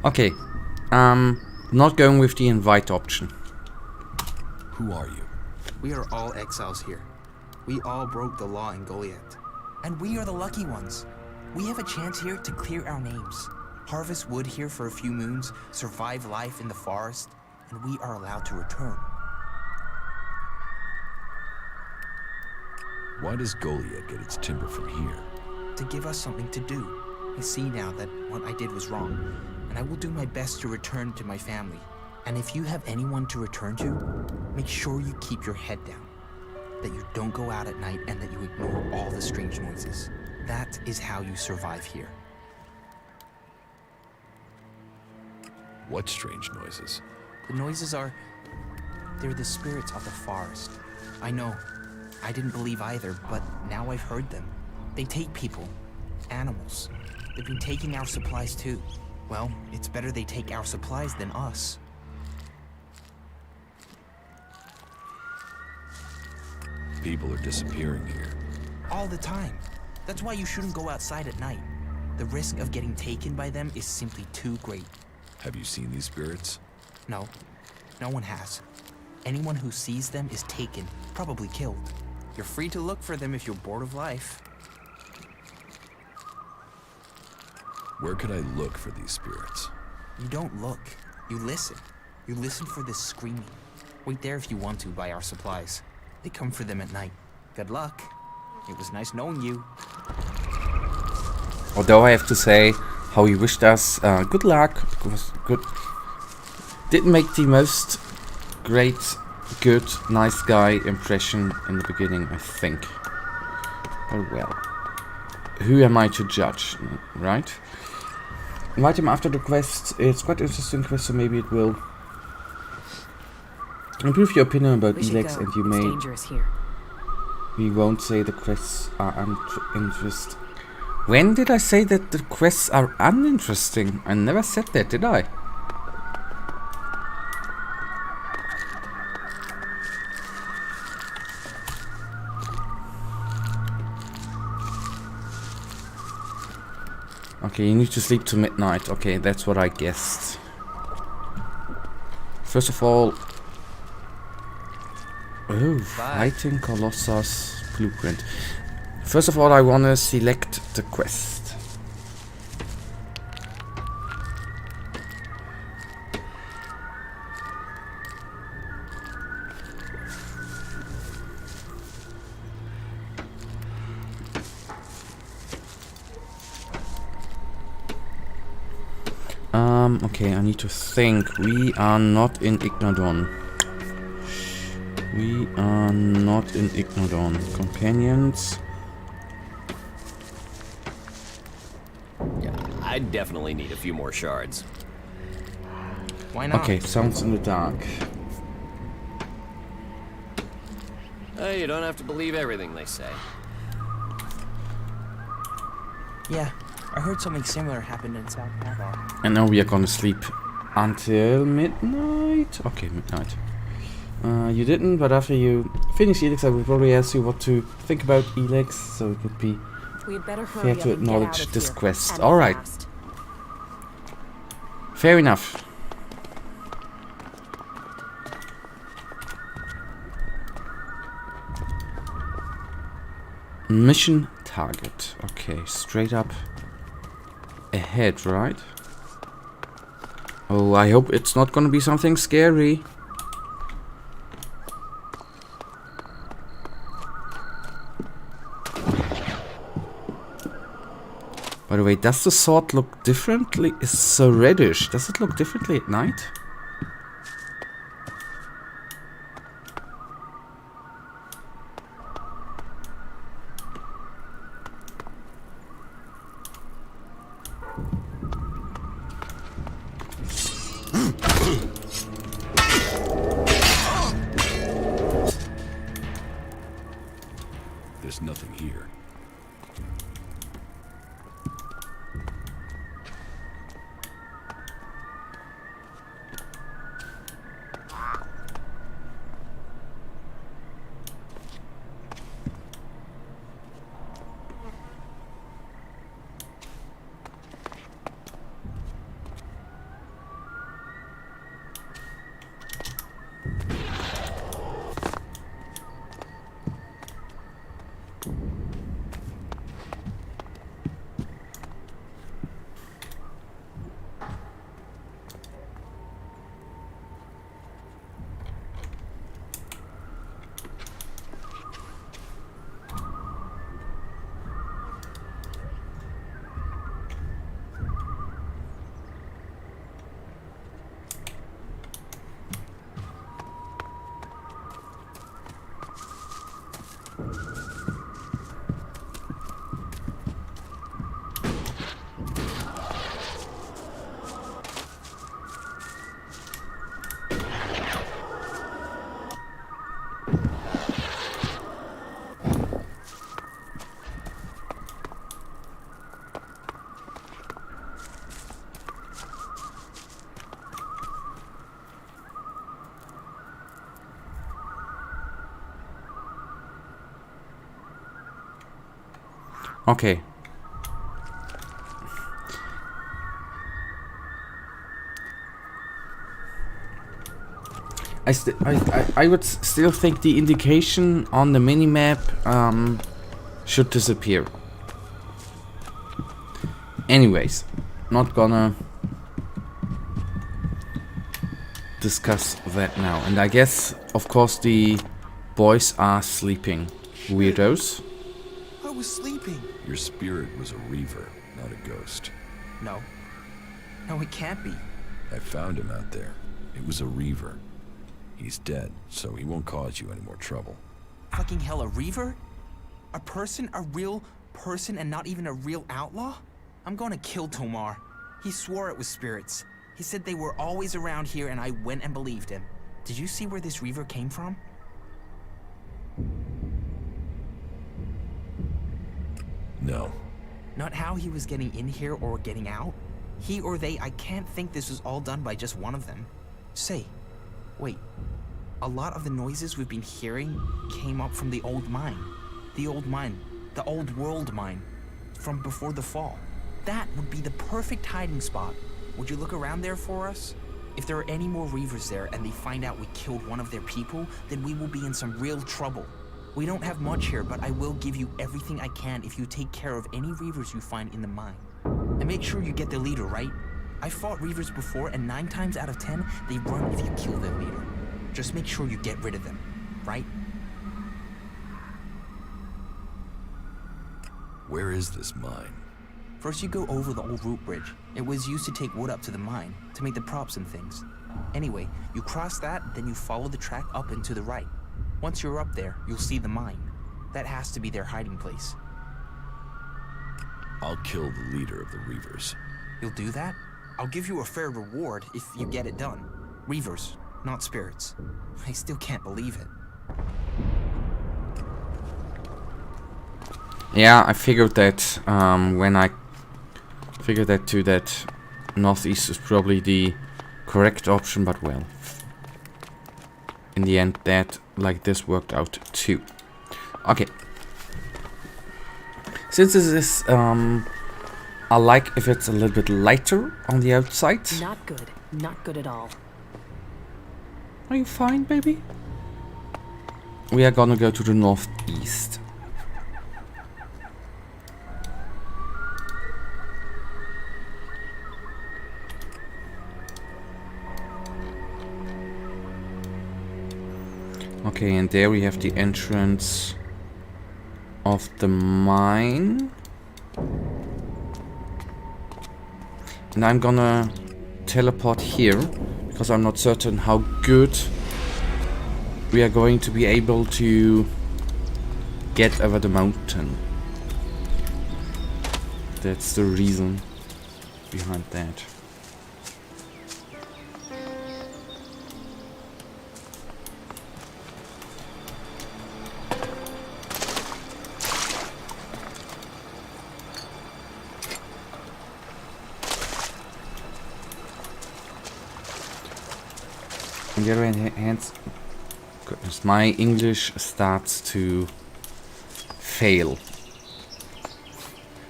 B: Okay. Not going with the invite option.
C: Who are you?
K: We are all exiles here. We all broke the law in Goliath. And we are the lucky ones. We have a chance here to clear our names. Harvest wood here for a few moons, survive life in the forest, and we are allowed to return.
C: Why does Goliath get its timber from here?
K: To give us something to do. I see now that what I did was wrong, and I will do my best to return to my family. And if you have anyone to return to, make sure you keep your head down. That you don't go out at night and that you ignore all the strange noises. That is how you survive here.
C: What strange noises?
K: The noises are... they're the spirits of the forest. I know. I didn't believe either, but now I've heard them. They take people. Animals. They've been taking our supplies too. Well, it's better they take our supplies than us.
C: People are disappearing here.
K: All the time. That's why you shouldn't go outside at night. The risk of getting taken by them is simply too great.
C: Have you seen these spirits?
K: No, no one has. Anyone who sees them is taken, probably killed. You're free to look for them if you're bored of life.
C: Where could I look for these spirits?
K: You don't look, you listen. You listen for this screaming. Wait there if you want to by our supplies. They come for them at night. Good luck. It was nice knowing you.
A: Although I have to say, how he wished us good luck. It was good. Didn't make the most great, good, nice guy impression in the beginning, I think. But well, who am I to judge, right? Invite him after the quest. It's quite an interesting quest, so maybe it will improve your opinion about ELEX, and you may.
H: It's dangerous here.
A: We won't say the quests are uninteresting. When did I say that the quests are uninteresting? I never said that, did I? Okay, you need to sleep to midnight. Okay, that's what I guessed. First of all... Oh, Fighting Colossus Blueprint. First of all, I want to select the quest. Okay, I need to think. We are not in Ignodon. We are not in Ignodon. Companions.
F: Yeah, I definitely need a few more shards.
K: Why not?
A: Okay, sounds in the dark.
F: You don't have to believe everything they say.
K: Yeah, I heard something similar happened in South Park.
A: And now we are gonna sleep until midnight. Okay, midnight. You didn't, but after you finish ELEX, I will probably ask you what to think about ELEX, so it would be
H: We'd better hurry
A: fair
H: up
A: to
H: and get out
A: acknowledge
H: of
A: this
H: here,
A: quest.
H: and
A: Alright,
H: fast.
A: fair enough. Mission target. Okay, straight up ahead, right? Oh, I hope it's not gonna be something scary. By the way, does the sword look differently? It's so reddish. Does it look differently at night?
C: There's nothing here.
B: Okay. I would still think the indication on the minimap should disappear. Anyways, not gonna discuss that now. And I guess, of course, the boys are sleeping. Weirdos.
K: I was sleeping.
C: Your spirit was a reaver, not a ghost.
K: No. No, it can't be.
C: I found him out there. It was a reaver. He's dead, so he won't cause you any more trouble.
K: Fucking hell, a reaver? A person? A real person and not even a real outlaw? I'm gonna kill Tomar. He swore it was spirits. He said they were always around here and I went and believed him. Did you see where this reaver came from?
C: No.
K: Not how he was getting in here or getting out? He or they, I can't think this was all done by just one of them. Say, wait. A lot of the noises we've been hearing came up from the old mine. The old mine. The old world mine. From before the fall. That would be the perfect hiding spot. Would you look around there for us? If there are any more reavers there and they find out we killed one of their people, then we will be in some real trouble. We don't have much here, but I will give you everything I can if you take care of any reavers you find in the mine. And make sure you get the leader, right? I fought reavers before, and 9 times out of 10, they run if you kill their leader. Just make sure you get rid of them, right?
C: Where is this mine?
K: First you go over the old root bridge. It was used to take wood up to the mine, to make the props and things. Anyway, you cross that, then you follow the track up and to the right. Once you're up there, you'll see the mine. That has to be their hiding place.
C: I'll kill the leader of the reavers.
K: You'll do that? I'll give you a fair reward if you get it done. Reavers, not spirits. I still can't believe it.
B: Yeah, I figured that when I figured that too, that northeast is probably the correct option, but well, in the end that like this worked out too. Okay. Since this is I like if it's a little bit lighter on the outside.
H: Not good. Not good at all.
B: Are you fine, baby? We are gonna go to the northeast. Okay, and there we have the entrance of the mine. And I'm gonna teleport here because I'm not certain how good we are going to be able to get over the mountain. That's the reason behind that. On the other hand, goodness, my English starts to fail.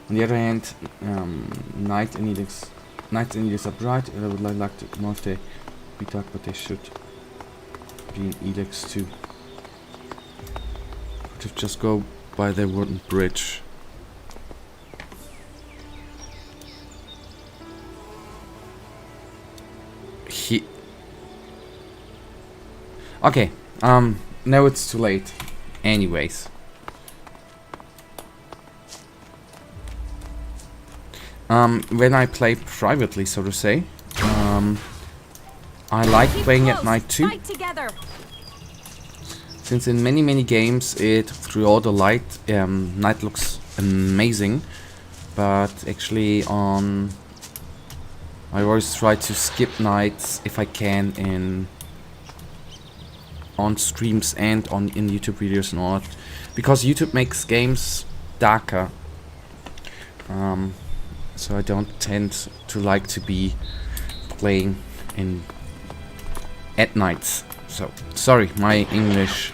B: On the other hand, night and ELEX are bright, and I would like to know if they be dark, but they should be in ELEX too. Could just go by the wooden bridge. Okay, now it's too late. Anyways. When I play privately, so to say, I like playing at night too. Since in many games, through all the light, night looks amazing. But actually I always try to skip nights if I can on streams and in YouTube videos and all that, because YouTube makes games darker. So I don't tend to like to be playing at nights. So sorry, my English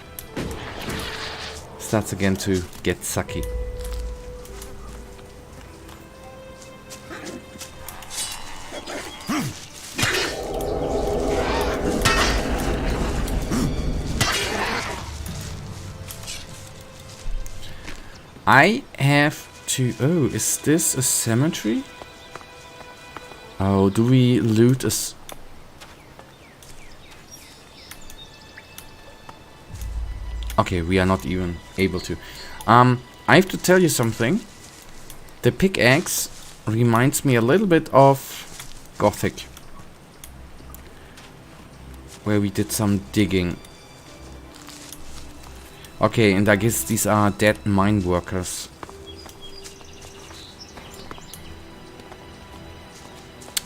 B: starts again to get sucky. I have to... Oh, is this a cemetery? Oh, do we loot a... Okay, we are not even able to. I have to tell you something. The pickaxe reminds me a little bit of Gothic, where we did some digging. Okay, and I guess these are dead mine workers.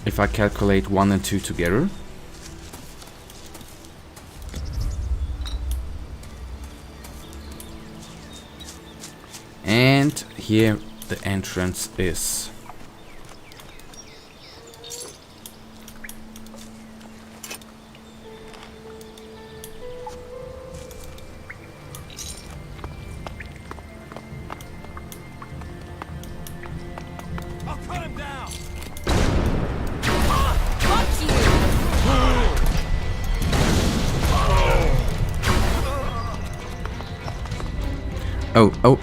B: If I calculate 1 and 2 together. And here the entrance is.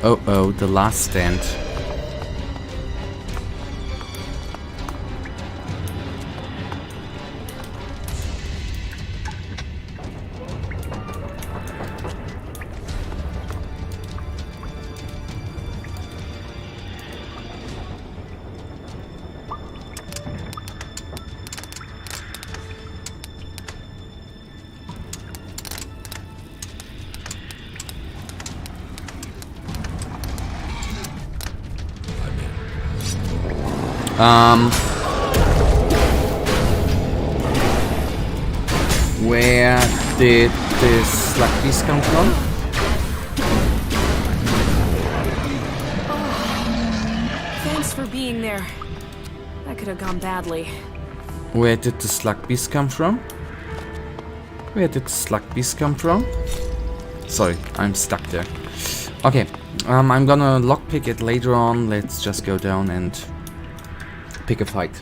B: Oh, the last stand. Where did this slug piece come from?
H: Thanks for being there. That could have gone badly.
B: Where did the slug beast come from? Where did the slug beast come from? Sorry, I'm stuck there. Okay, I'm gonna lockpick it later on. Let's just go down and pick a fight.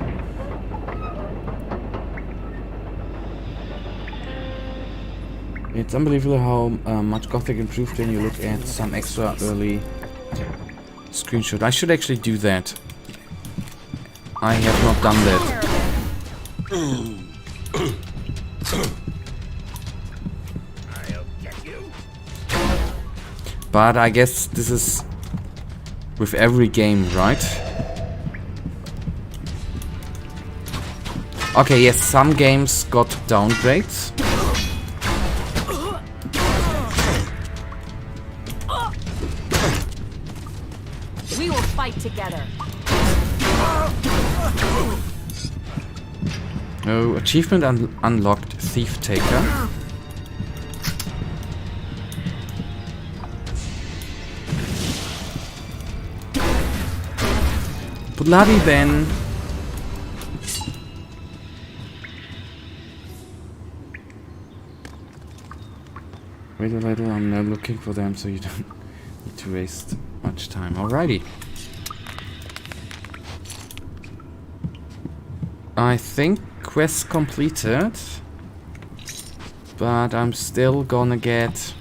B: It's unbelievable how much Gothic improved when you look at some extra early screenshot. I should actually do that. I have not done that. But I guess this is with every game, right? Okay, yes, some games got downgrades.
H: We will fight together.
B: Oh, achievement unlocked, Thief Taker. Bloody Ben. Wait a little, I'm now looking for them so you don't need to waste much time. Alrighty. I think quest completed. But I'm still gonna get...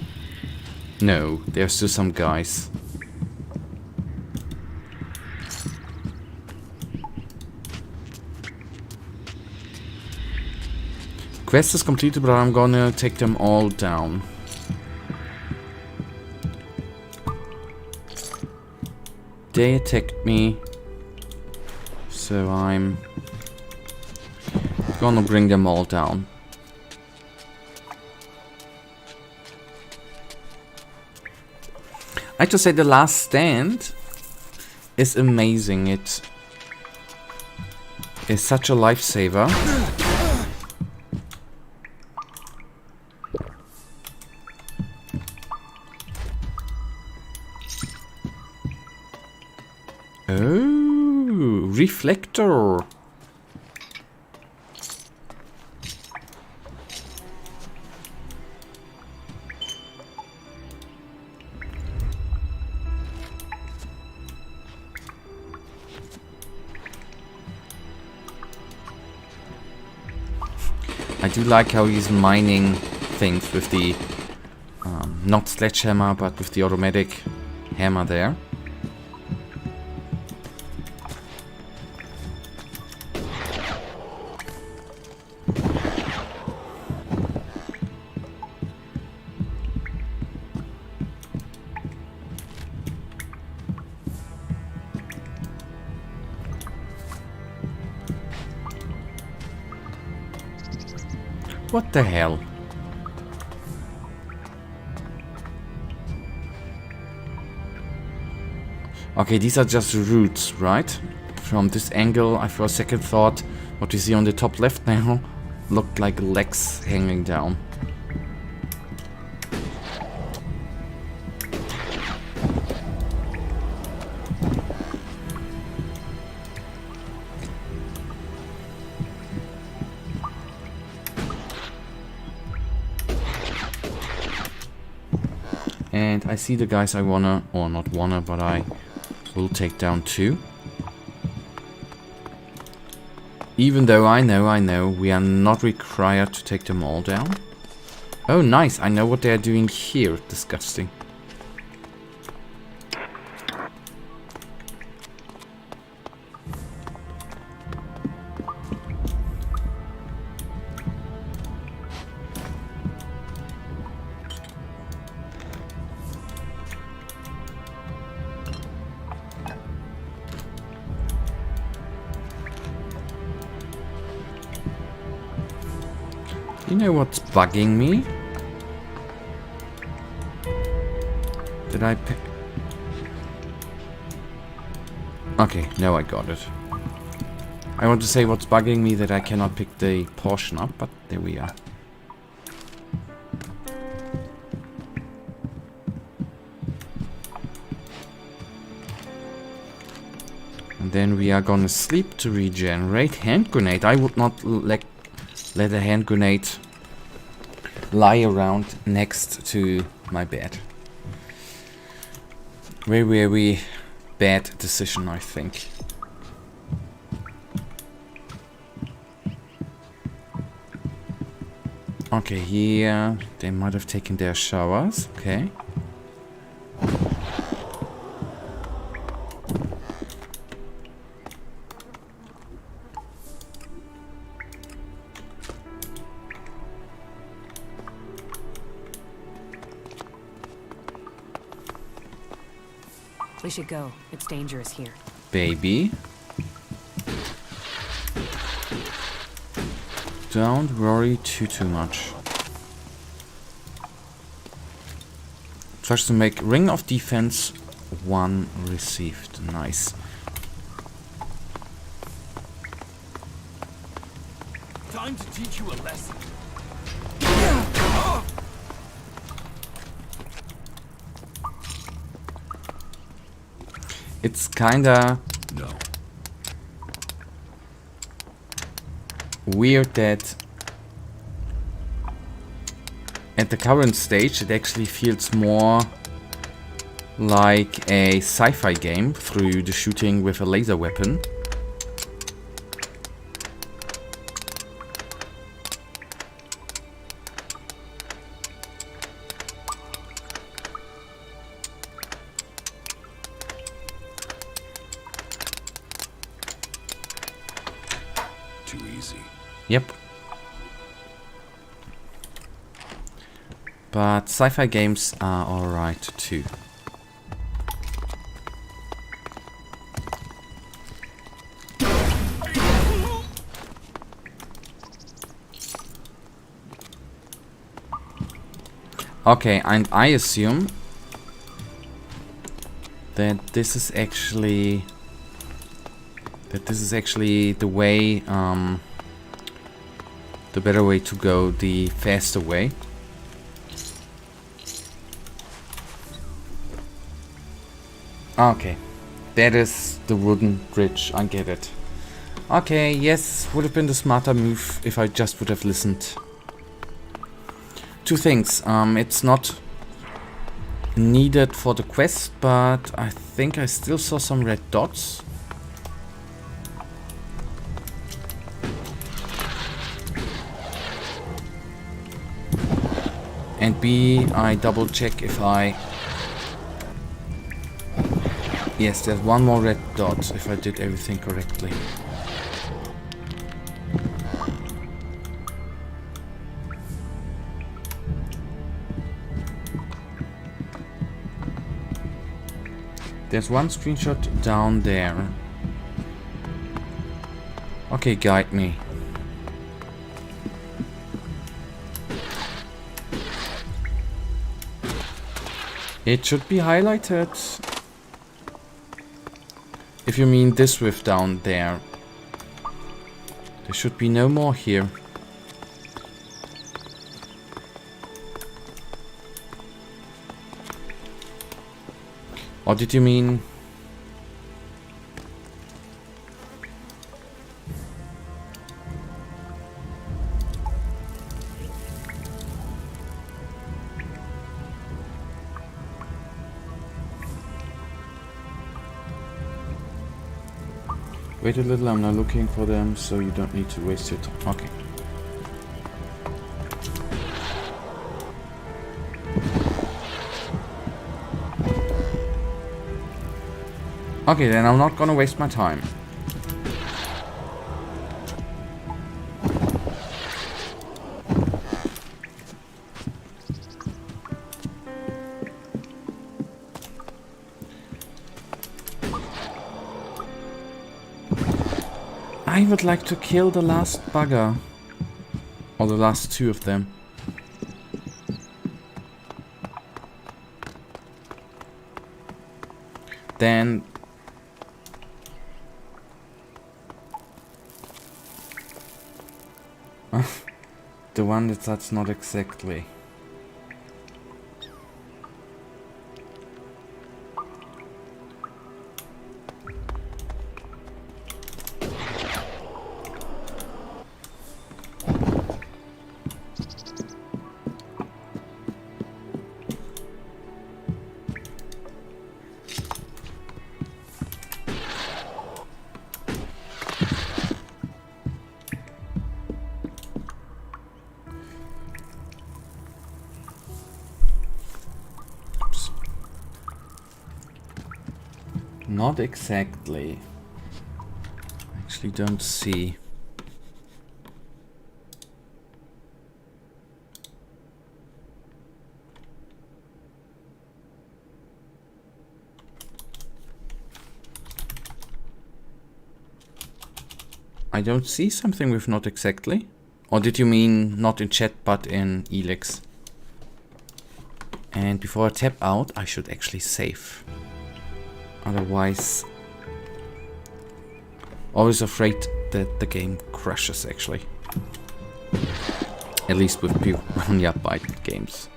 B: No, there's still some guys. Quest is completed, but I'm gonna take them all down. They attacked me, so I'm gonna bring them all down. I have to say the last stand is amazing. It is such a lifesaver. Oh, reflector. I do like how he's mining things with the not sledgehammer, but with the automatic hammer there.
A: What the hell? Okay, these are just roots, right? From this angle, I for a second thought what you see on the top left now looked like legs hanging down. And I see the guys I wanna, or not wanna, but I will take down too. Even though I know, we are not required to take them all down. Oh, nice, I know what they are doing here. Disgusting. You know what's bugging me? Did I pick... Okay, now I got it. I want to say what's bugging me that I cannot pick the portion up, but there we are. And then we are gonna sleep to regenerate. Hand grenade. I would not let a hand grenade lie around next to my bed. Very, very bad decision, I think. Okay, here they might have taken their showers. Okay.
H: We should go. It's dangerous here.
A: Baby. Don't worry too much. Tries to make ring of defense 1 received. Nice.
F: Time to teach you a lesson.
A: It's kinda
C: No.
A: weird that at the current stage it actually feels more like a sci-fi game through the shooting with a laser weapon.
C: Too easy.
A: Yep. But sci-fi games are alright too. Okay, and I assume that this is actually the way, the better way to go, the faster way. Okay, that is the wooden bridge, I get it. Okay, yes, would have been the smarter move if I just would have listened. Two things, it's not needed for the quest, but I think I still saw some red dots. And B, I double check if I... Yes, there's one more red dot if I did everything correctly. There's one screenshot down there. Okay, guide me.
B: It should be highlighted. If you mean this width down there. There should be no more here. Or did you mean... Wait a little, I'm not looking for them, so you don't need to waste your time. Okay. Okay, then I'm not gonna waste my time. I would like to kill the last bugger. Or the last two of them. Then... the one that's not exactly. Not exactly. Actually don't see. I don't see something with not exactly. Or did you mean not in chat but in ELEX? And before I tap out, I should actually save. Otherwise, always afraid that the game crashes actually. At least with Piranha Byte games.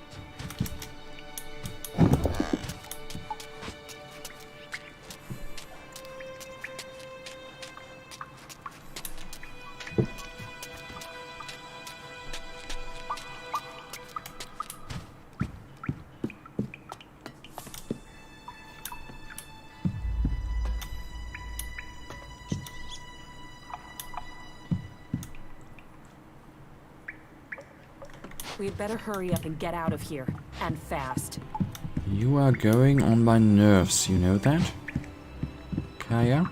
H: We'd better hurry up and get out of here. And fast.
B: You are going on my nerves, you know that? Kaya?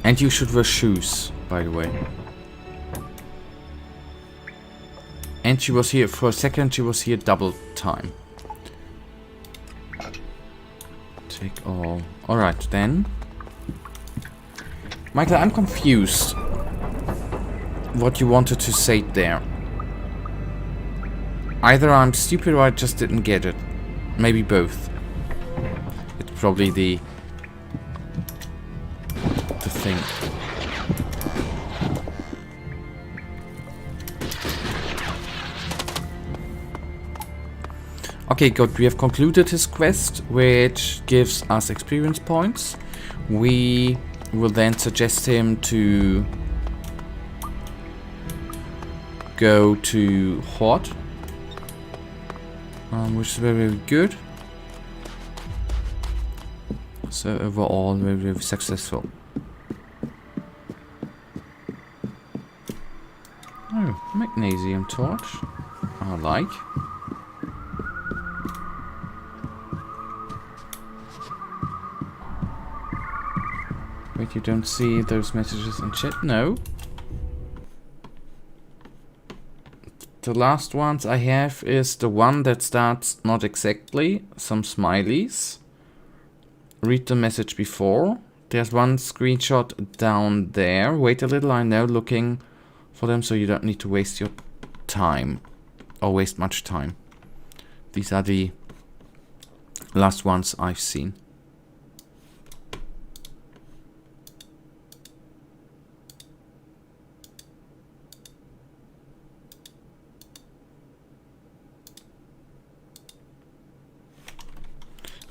B: And you should wear shoes, by the way. And she was here for a second, she was here double time. Take all. Alright, then. Michael, I'm confused. What you wanted to say there. Either I'm stupid or I just didn't get it. Maybe both. It's probably the thing. Okay, good. We have concluded his quest, which gives us experience points. We will then suggest him to go to Horde, which is very, very good. So overall, very, very successful. Oh, magnesium torch. I like. Wait, you don't see those messages in chat? No. The last ones I have is the one that starts not exactly, some smileys. read the message before. There's one screenshot down there. Wait a little, I'm now looking for them so you don't need to waste your time. Or waste much time. These are the last ones I've seen.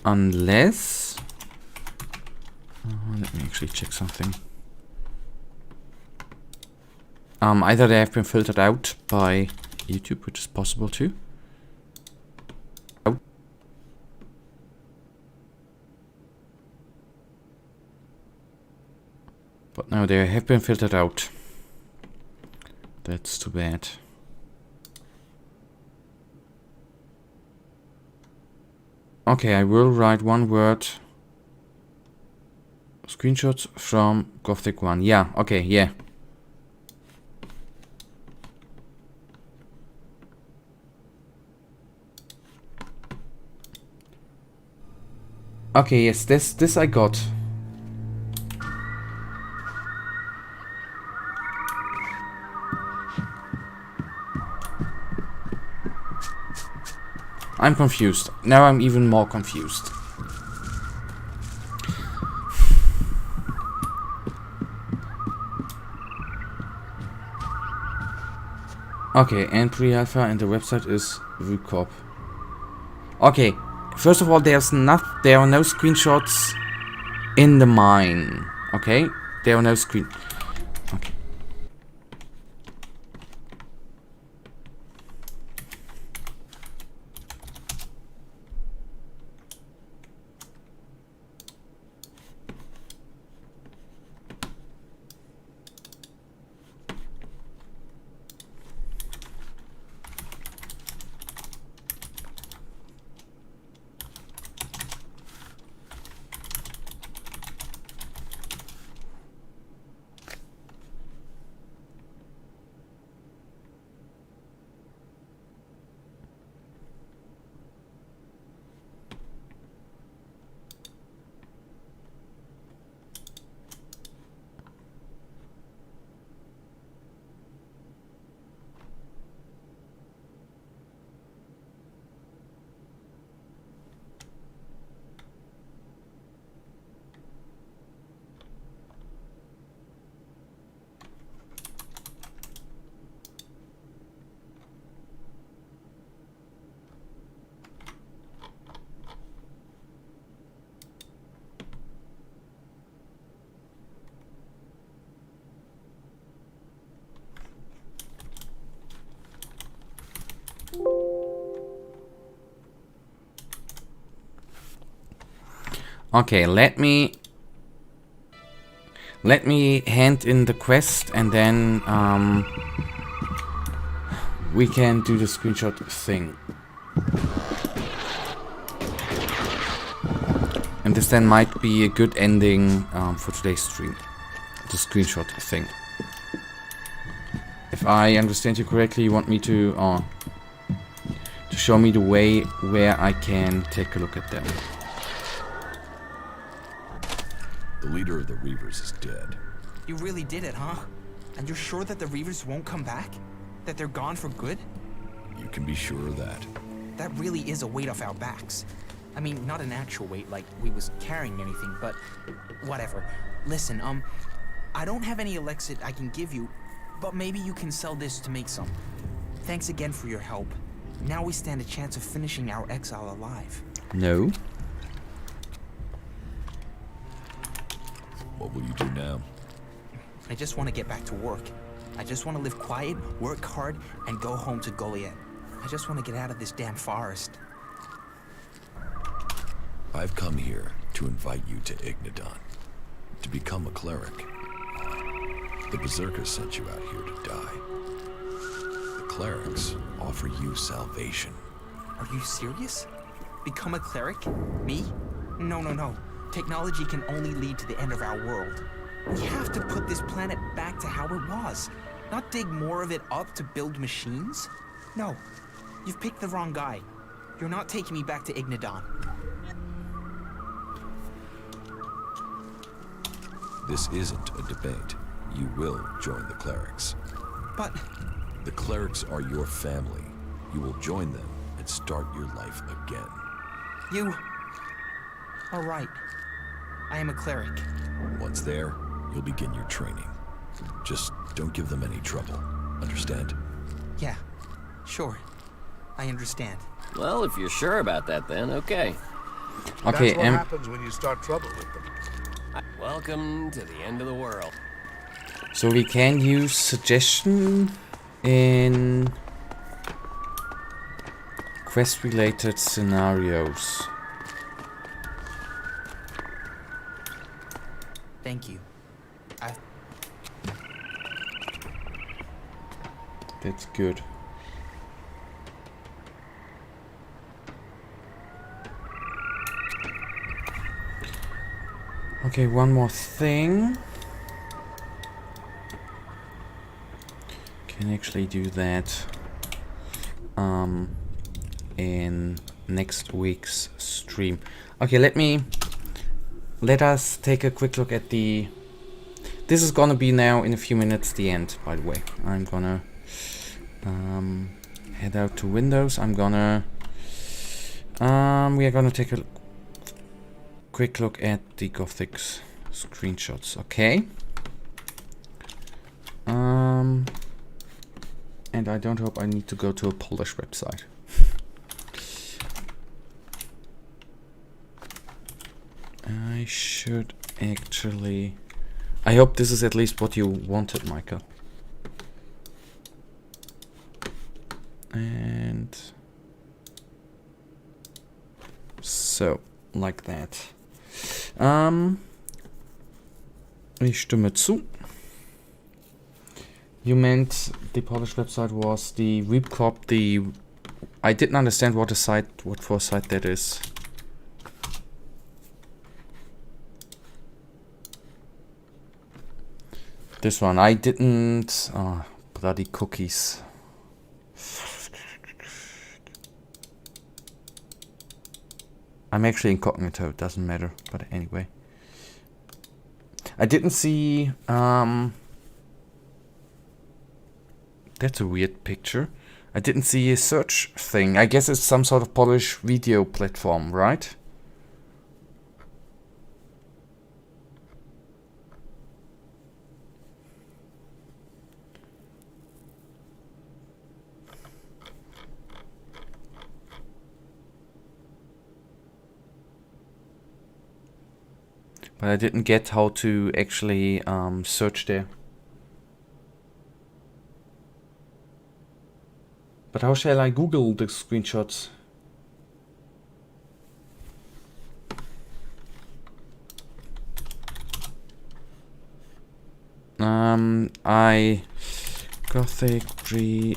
B: Unless... let me actually check something. Either they have been filtered out by YouTube, which is possible too. But no, they have been filtered out. That's too bad. Okay, I will write one word. Screenshots from Gothic 1. Yeah, okay, yeah. Okay, yes, this I got. I'm confused. Now I'm even more confused. Okay, and pre-alpha and the website is VCOP. Okay, first of all, there are no screenshots in the mine. Okay, there are no screen. Okay. Okay, let me hand in the quest and then we can do the screenshot thing. And this then might be a good ending for today's stream. The screenshot thing. If I understand you correctly, you want me to show me the way where I can take a look at them.
C: The leader of the Reavers is dead.
K: You really did it, huh? And you're sure that the Reavers won't come back? That they're gone for good?
C: You can be sure of that.
K: That really is a weight off our backs. I mean, not an actual weight like we was carrying anything, but whatever. Listen, I don't have any ELEX I can give you, but maybe you can sell this to make some. Thanks again for your help. Now we stand a chance of finishing our exile alive.
B: No.
C: What will you do now?
K: I just want to get back to work. I just want to live quiet, work hard, and go home to Goliath. I just want to get out of this damn forest.
C: I've come here to invite you to Ignadon, to become a cleric. The Berserkers sent you out here to die. The Clerics offer you salvation.
K: Are you serious? Become a cleric? Me? No, no, no. Technology can only lead to the end of our world. We have to put this planet back to how it was, not dig more of it up to build machines. No, you've picked the wrong guy. You're not taking me back to Ignadon.
C: This isn't a debate. You will join the Clerics.
K: But
C: The Clerics are your family. You will join them and start your life again.
K: you... All right. I am a cleric.
C: Once there, you'll begin your training. Just don't give them any trouble. Understand?
K: Yeah, sure. I understand.
F: Well, if you're sure about that, then okay.
A: Okay,
J: That's what happens when you start trouble with them.
F: Welcome to the end of the world.
A: so we can use suggestion in quest-related scenarios.
K: Thank you.
A: That's good. Okay, one more thing. Can actually do that in next week's stream. Okay, let us take a quick look at the... This is gonna be now in a few minutes the end, by the way. I'm gonna head out to Windows. I'm gonna we are gonna take a quick look at the Gothic screenshots. Okay. And I don't hope I need to go to a Polish website. I should actually... I hope this is at least what you wanted, Michael. And... So, like that. Ich stimme zu. You meant the Polish website was the Weepcorp, the... I didn't understand what for a site that is. This one, I didn't... Oh, bloody cookies. I'm actually incognito, it doesn't matter, but anyway. I didn't see... That's a weird picture. I didn't see a search thing. I guess it's some sort of Polish video platform, right? But I didn't get how to actually search there. But how shall I Google the screenshots? I Gothic pre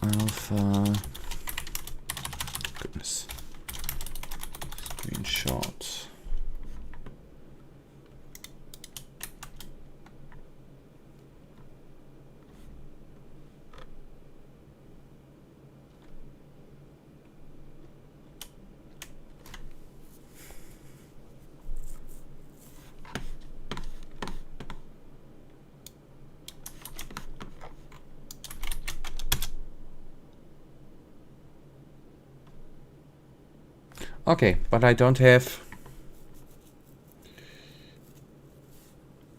A: alpha. Goodness. Screenshot. Okay, but I don't have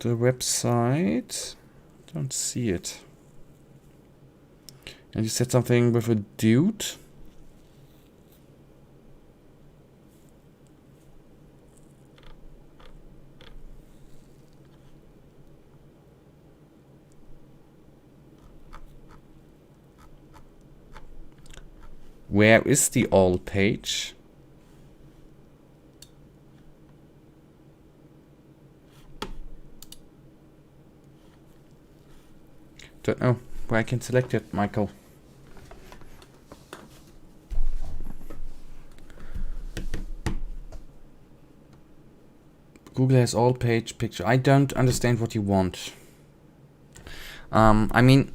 A: the website. Don't see it. And you said something with a dude? Where is the all page? Don't know where I can select it, Michael. Google has all page picture. I don't understand what you want. I mean,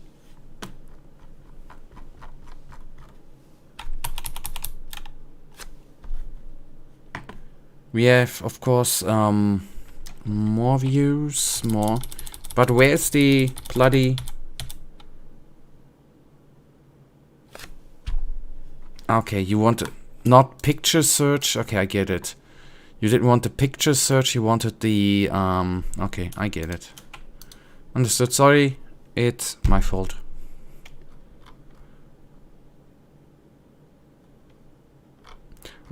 B: We have, of course, more views, more. But where's the bloody... Okay, you want not picture search. Okay, I get it. You didn't want the picture search, you wanted the... Okay, I get it. Understood, sorry. It's my fault.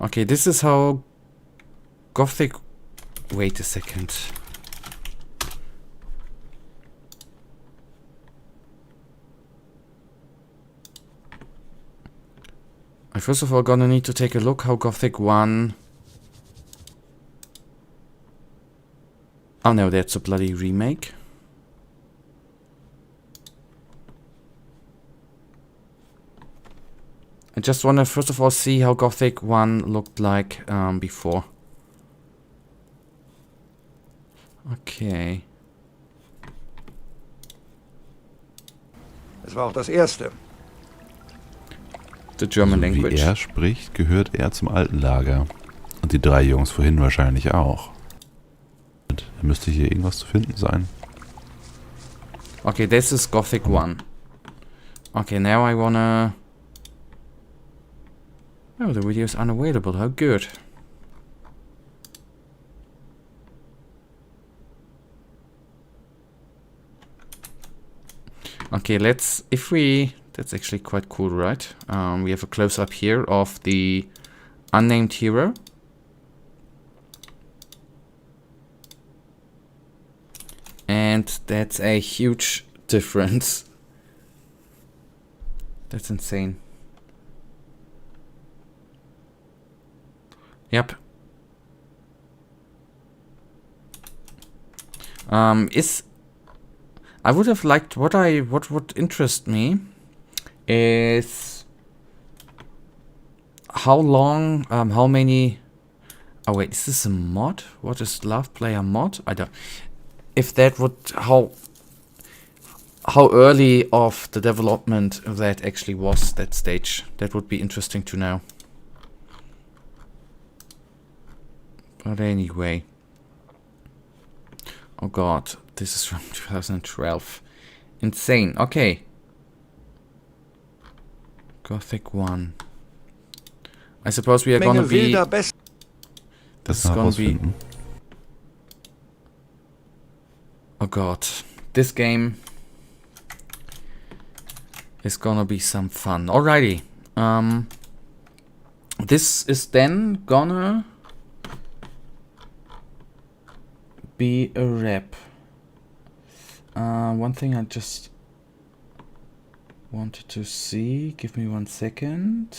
B: Okay, this is how Gothic... Wait a second. I first of all gonna need to take a look how Gothic 1... Oh no, that's a bloody remake. I just wanna first of all see how Gothic 1 looked like before. Okay.
J: Es war auch das erste.
B: The German
L: So
B: language.
L: wie er spricht, gehört er zum alten Lager. Und die 3 Jungs vorhin wahrscheinlich auch. Da müsste hier irgendwas zu finden sein.
B: Okay, this is Gothic 1. Okay, now I wanna... Oh, the video is unavailable. How good. Okay, let's... If we... That's actually quite cool, right? We have a close-up here of the unnamed hero. And that's a huge difference. That's insane. Yep. I would have liked what would interest me is how long, how many... Oh wait, is this a mod? What is Love Player mod? I don't... If that would... How early of the development that actually was, that stage. That would be interesting to know. But anyway. Oh god, this is from 2012. Insane. Okay. Gothic 1. I suppose we are gonna be... This is gonna be... Oh god. This game is gonna be some fun. Alrighty. This is then gonna be a wrap. One thing I just wanted to see. Give me 1 second.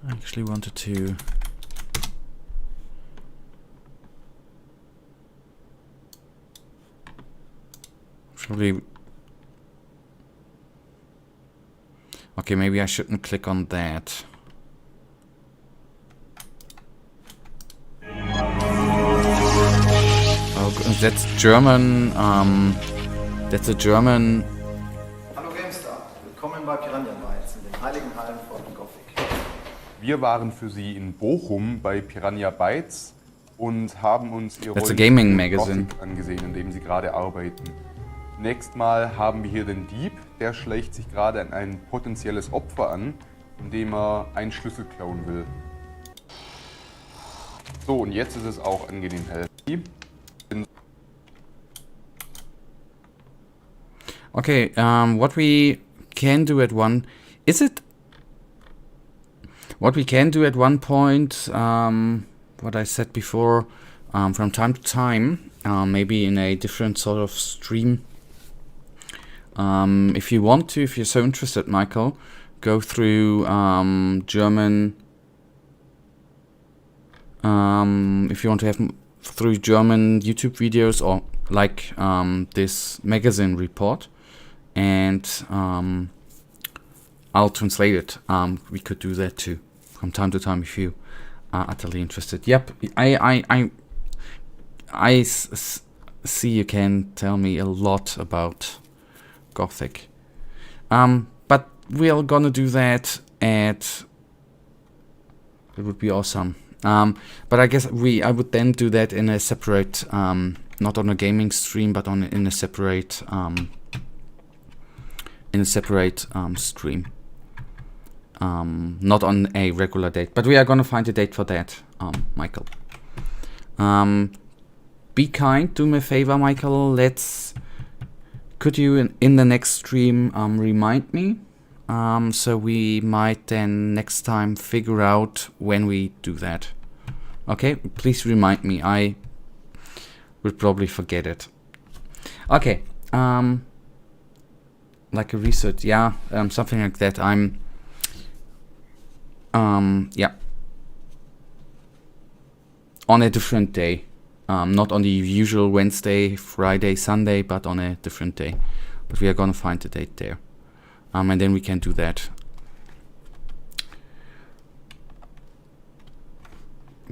B: I actually wanted to... Probably... Okay, maybe I shouldn't click on that. Oh, that's German, that's a German...
M: Hallo GameStar, willkommen bei Piranha Bytes in den heiligen Hallen von Gothic.
N: Wir waren für Sie in Bochum bei Piranha Bytes und haben uns Ihr
B: That's a gaming magazine
N: Gothic angesehen, in dem Sie gerade arbeiten. Zunächst mal haben wir hier den Dieb, der schleicht sich gerade an ein potenzielles Opfer an, indem er einen Schlüssel klauen will. So, und jetzt ist es auch angenehm hell.
B: Okay, what we can do at one... Is it... What we can do at one point, what I said before, from time to time, maybe in a different sort of stream. If you want to, if you're so interested, Michael, go through German... if you want to have through German YouTube videos or like this magazine report, and I'll translate it. We could do that too from time to time if you are utterly interested. Yep, I see you can tell me a lot about Gothic. But we're gonna do that at... It would be awesome. But I guess I would then do that in a separate, not on a gaming stream, but in a separate stream. Not on a regular date, but we are gonna find a date for that, Michael. Be kind, do me a favor, Michael. Could you in the next stream remind me? So we might then next time figure out when we do that. Okay, please remind me. I would probably forget it. Okay, like a research, yeah, something like that. Yeah, on a different day, not on the usual Wednesday, Friday, Sunday, but on a different day. But we are gonna find a date there, and then we can do that.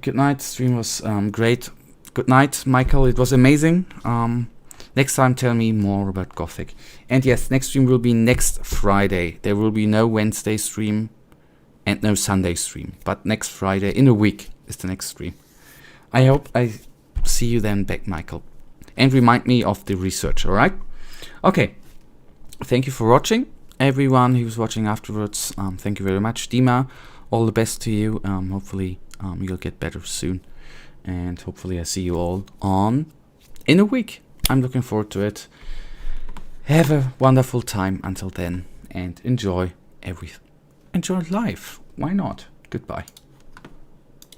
B: Good night. Stream was great. Good night, Michael. It was amazing. Next time, tell me more about Gothic. And yes, next stream will be next Friday. There will be no Wednesday stream and no Sunday stream. But next Friday, in a week, is the next stream. I hope I see you then back, Michael. And remind me of the research, alright? Okay. Thank you for watching. Everyone who's watching afterwards, thank you very much. Dima, all the best to you. Hopefully you'll get better soon. And hopefully I see you all in a week. I'm looking forward to it. Have a wonderful time until then. And enjoy life. Why not? Goodbye.